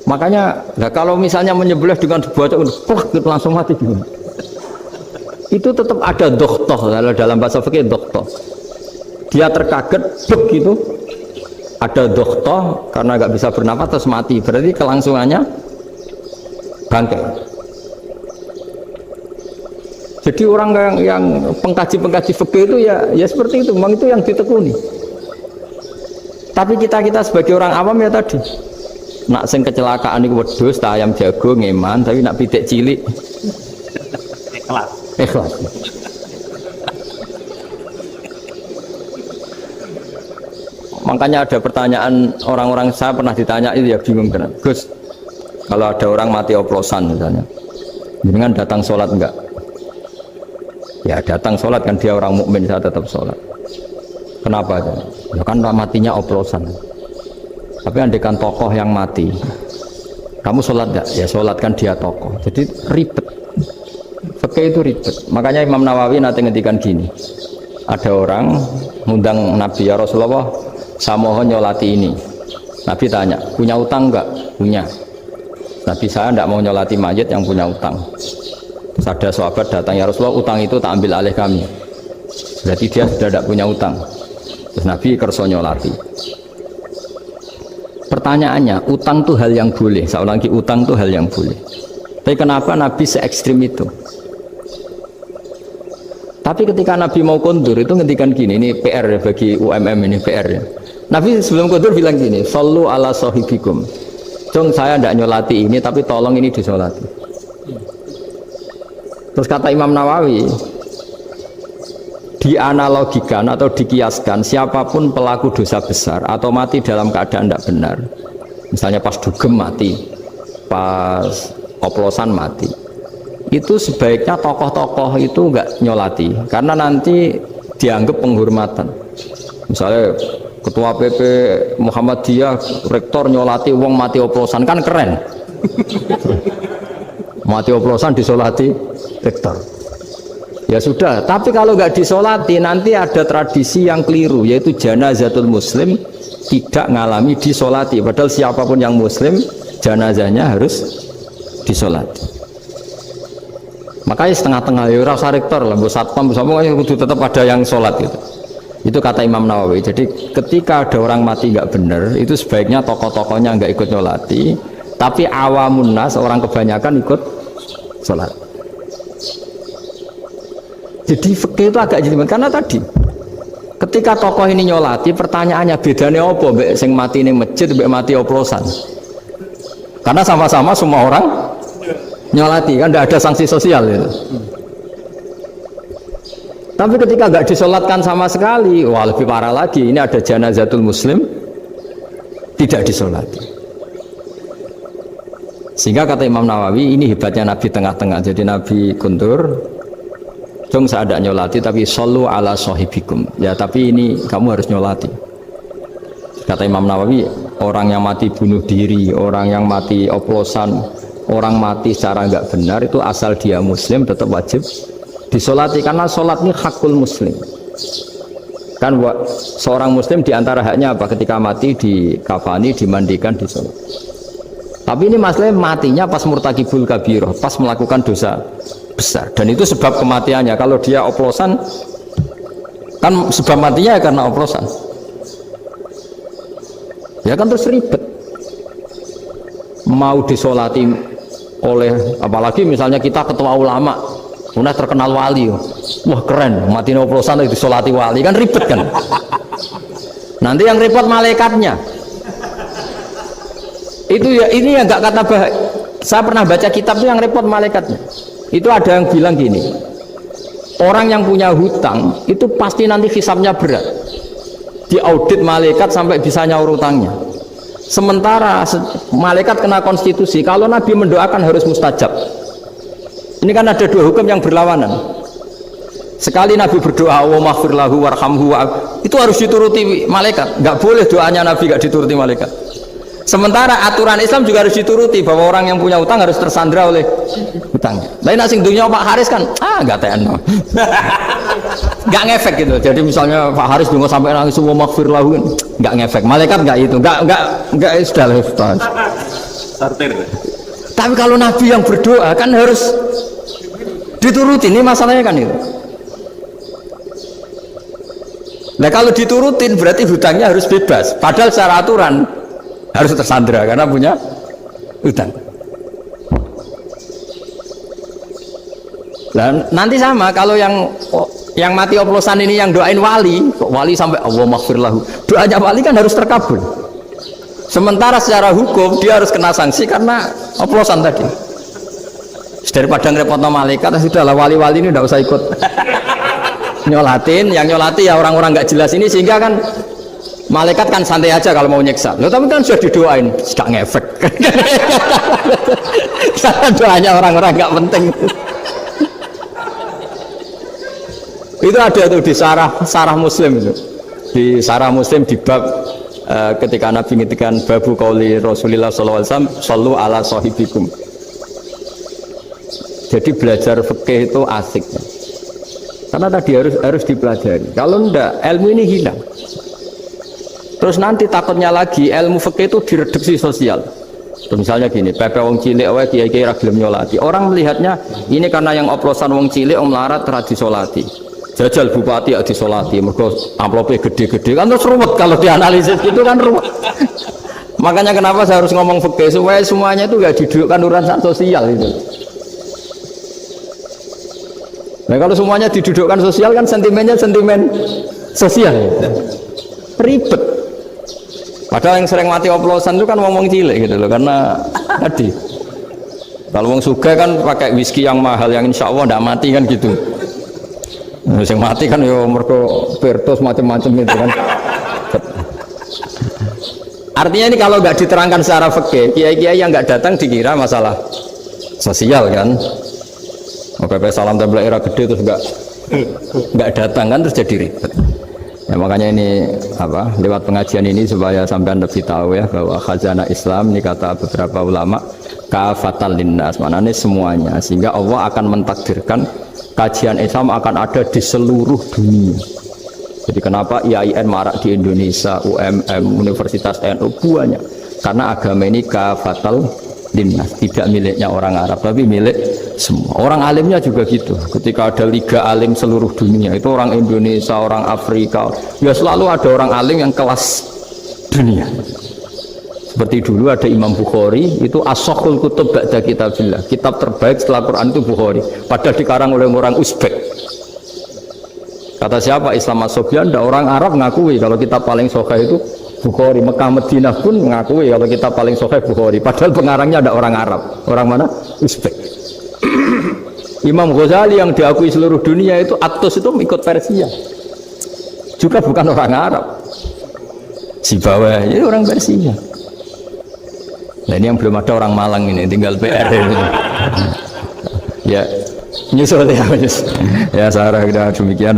Makanya, nah kalau misalnya menyembelih dengan dibaca itu langsung mati gimana? Itu tetap ada dokhtoh, kalau dalam bahasa fikih dokhtoh. Dia terkaget, begitu ada dokhtoh karena nggak bisa bernafas terus mati. Berarti kelangsungannya bangkai. Jadi orang yang pengkaji fikih itu ya seperti itu, memang itu yang ditekuni. Tapi kita sebagai orang awam ya tadi, nak sing kecelakaan itu wedhus, ayam jago ngeman, tapi nak pitik cilik ikhlas. Makanya ada pertanyaan orang-orang, saya pernah ditanya itu ya bingung kan, Gus, kalau ada orang mati oplosan misalnya, jangan datang sholat enggak? Ya datang sholat kan, dia orang mukmin, saya tetap sholat. Kenapa? Ya kan matinya oplosan. Tapi andekan tokoh yang mati, kamu sholat enggak? Ya sholat kan dia tokoh. Jadi ribet. Fikih itu ribet. Makanya Imam Nawawi nanti ngendikan gini. Ada orang ngundang Nabi, ya Rasulullah, saya mohon nyolati ini. Nabi tanya, punya utang enggak? Punya. Nabi, saya enggak mau nyolati mayit yang punya utang. Terus ada sahabat datang, ya Rasulullah, utang itu tak ambil alih kami. Berarti dia sudah tidak punya utang. Terus Nabi kerso nyolati. Pertanyaannya, utang itu hal yang boleh. Saya ulangi, utang itu hal yang boleh. Tapi kenapa Nabi se-ekstrim itu? Tapi ketika Nabi mau kondur itu ngendikan gini, ini PR ya bagi UMM, ini PR ya. Nabi sebelum kondur bilang gini, sallu ala sahibikum. Cung, saya tidak nyolati ini, tapi tolong ini disolati. Terus kata Imam Nawawi, dianalogikan atau dikiaskan, siapapun pelaku dosa besar atau mati dalam keadaan tidak benar, misalnya pas dugem mati, pas oplosan mati, itu sebaiknya tokoh-tokoh itu enggak nyolati karena nanti dianggap penghormatan. Misalnya ketua PP Muhammadiyah rektor nyolati wong mati oplosan, kan keren. Mati oplosan disolati rektor, ya sudah. Tapi kalau nggak disolati nanti ada tradisi yang keliru, yaitu janazatul muslim tidak ngalami disolati, padahal siapapun yang muslim janazahnya harus disolati. Makanya setengah-tengah ya rasa rektor lah, bu satpam semua itu tetap ada yang sholat gitu. Itu kata Imam Nawawi. Jadi ketika ada orang mati nggak benar, itu sebaiknya tokoh-tokohnya nggak ikut nyolati, tapi awamun nas, orang kebanyakan ikut sholat. Jadi fikih itu agak jelimet karena tadi ketika tokoh ini nyolati, pertanyaannya bedanya apa mbek sing mati ning masjid mbek mati oplosan? Karena sama-sama semua orang nyolati, kan tidak ada sanksi sosial itu. Tapi ketika nggak disolatkan sama sekali, wah lebih parah lagi. Ini ada janazatul muslim tidak disolati. Sehingga kata Imam Nawawi, ini hebatnya Nabi tengah-tengah. Jadi Nabi kuntur, dong saya ada nyolati, tapi shollu ala sahibikum. Ya tapi ini kamu harus nyolati. Kata Imam Nawawi, orang yang mati bunuh diri, orang yang mati oplosan, orang mati secara nggak benar itu asal dia muslim tetap wajib disolati, karena sholat ini hakul muslim. Kan seorang muslim diantara haknya apa? Ketika mati dikafani, dimandikan, disolat. Tapi ini masalahnya matinya pas murtakibul kabiroh, pas melakukan dosa besar, dan itu sebab kematiannya. Kalau dia oplosan, kan sebab matinya karena oplosan. Ya kan terus ribet. Mau disolati oleh, apalagi misalnya kita ketua ulama, udah terkenal wali, wah keren, mati oplosan itu disolati wali, kan ribet kan. Nanti yang repot malaikatnya. Itu ya, ini yang nggak kata bahaya. Saya pernah baca kitab itu yang repot malaikatnya. Itu ada yang bilang gini, orang yang punya hutang itu pasti nanti hisabnya berat, diaudit malaikat sampai bisa nyaur hutangnya. Sementara malaikat kena konstitusi, kalau Nabi mendoakan harus mustajab. Ini kan ada dua hukum yang berlawanan. Sekali Nabi berdoa, wa maghfir lahu warhamhu, itu harus dituruti malaikat. Nggak boleh doanya Nabi nggak dituruti malaikat. Sementara aturan Islam juga harus dituruti, bahwa orang yang punya utang harus tersandra oleh utangnya. Lain asing dunia Pak Haris kan, nggak TNO, nggak ngefek gitu. Jadi misalnya Pak Haris juga sampai nangis semua maghfir lahu, nggak ngefek. Malaikat nggak itu, nggak sudah lah. Sortir. Tapi kalau Nabi yang berdoa kan harus dituruti. Ini masalahnya kan itu. Nah kalau diturutin berarti hutangnya harus bebas. Padahal secara aturan harus tersandra karena punya hutang. Dan nanti sama kalau yang mati oplosan ini yang doain wali, kok wali sampai Allah maghfir lahu, doanya wali kan harus terkabul. Sementara secara hukum dia harus kena sanksi karena oplosan tadi. Daripada ngerepotno malaikat, sudahlah wali-wali ini tidak usah ikut nyolatin. Yang nyolati ya orang-orang nggak jelas ini, sehingga kan malaikat kan santai aja kalau mau nyiksa. Loh, tapi kan sudah didoain, gak ngefek. Karena doanya orang-orang gak penting. Itu ada tuh di sarah Muslim itu. Di sarah Muslim di bab ketika Nabi ngintikan babu qauli Rasulullah sallallahu alaihi wasallam, shallu ala sahibikum. Jadi belajar fikih itu asik. Karena tadi harus dipelajari. Kalau enggak, ilmu ini hilang. Terus nanti takutnya lagi ilmu fikih itu direduksi sosial. Misalnya gini, pepe wong cilik wae kiai-kiai ra gelem nyolati. Orang melihatnya ini karena yang oplosan wong cilik om larat ra disolati. Jajal bupati ya disolati, mergo amplope gede-gede kan terus ruwet kalau dianalisis gitu kan ruwet. Makanya kenapa saya harus ngomong fikih supaya semuanya itu enggak didudukkan urusan sosial itu. Nah kalau semuanya didudukkan sosial kan sentimennya sentimen sosial. Ribet. Padahal yang sering mati oplosan itu kan ngomong cilik gitu loh, karena tadi kalau wong sugih kan pakai whisky yang mahal yang insya Allah tidak mati kan gitu. Yang mati kan yo mergo Virtus macam-macam gitu kan. Artinya ini kalau nggak diterangkan secara fikih, kiai-kiai yang nggak datang dikira masalah sosial kan. PP salam tablet era gede terus nggak datang kan terus jadi ribet. Ya, makanya ini apa lewat pengajian ini supaya sampean lebih tahu ya bahwa khazanah Islam ini kata beberapa ulama kafatal linnas, maknanya semuanya, sehingga Allah akan mentakdirkan kajian Islam akan ada di seluruh dunia. Jadi kenapa IAIN marak di Indonesia, UMM, Universitas NU banyak, karena agama ini kafatal linnas, tidak miliknya orang Arab tapi milik semua. Orang alimnya juga gitu. Ketika ada liga alim seluruh dunia, itu orang Indonesia, orang Afrika, ya selalu ada orang alim yang kelas dunia. Seperti dulu ada Imam Bukhari, itu as-sakhul kutub ba'da kitabillah, kitab terbaik setelah Quran itu Bukhari, padahal dikarang oleh orang Uzbek. Kata siapa? Islam As-Sobyan, ada orang Arab ngakui kalau kitab paling sahih itu Bukhari. Mekah Madinah pun mengakui kalau kita paling sahih Bukhari, padahal pengarangnya ada orang Arab. Orang mana? Uzbek. Imam Ghazali yang diakui seluruh dunia itu Aktus itu ikut Persia, juga bukan orang Arab. Si bawah ini orang Persia. Nah ini yang belum ada orang Malang ini, tinggal PR ini. Ya nyusul ya, ya Sarah, demikian.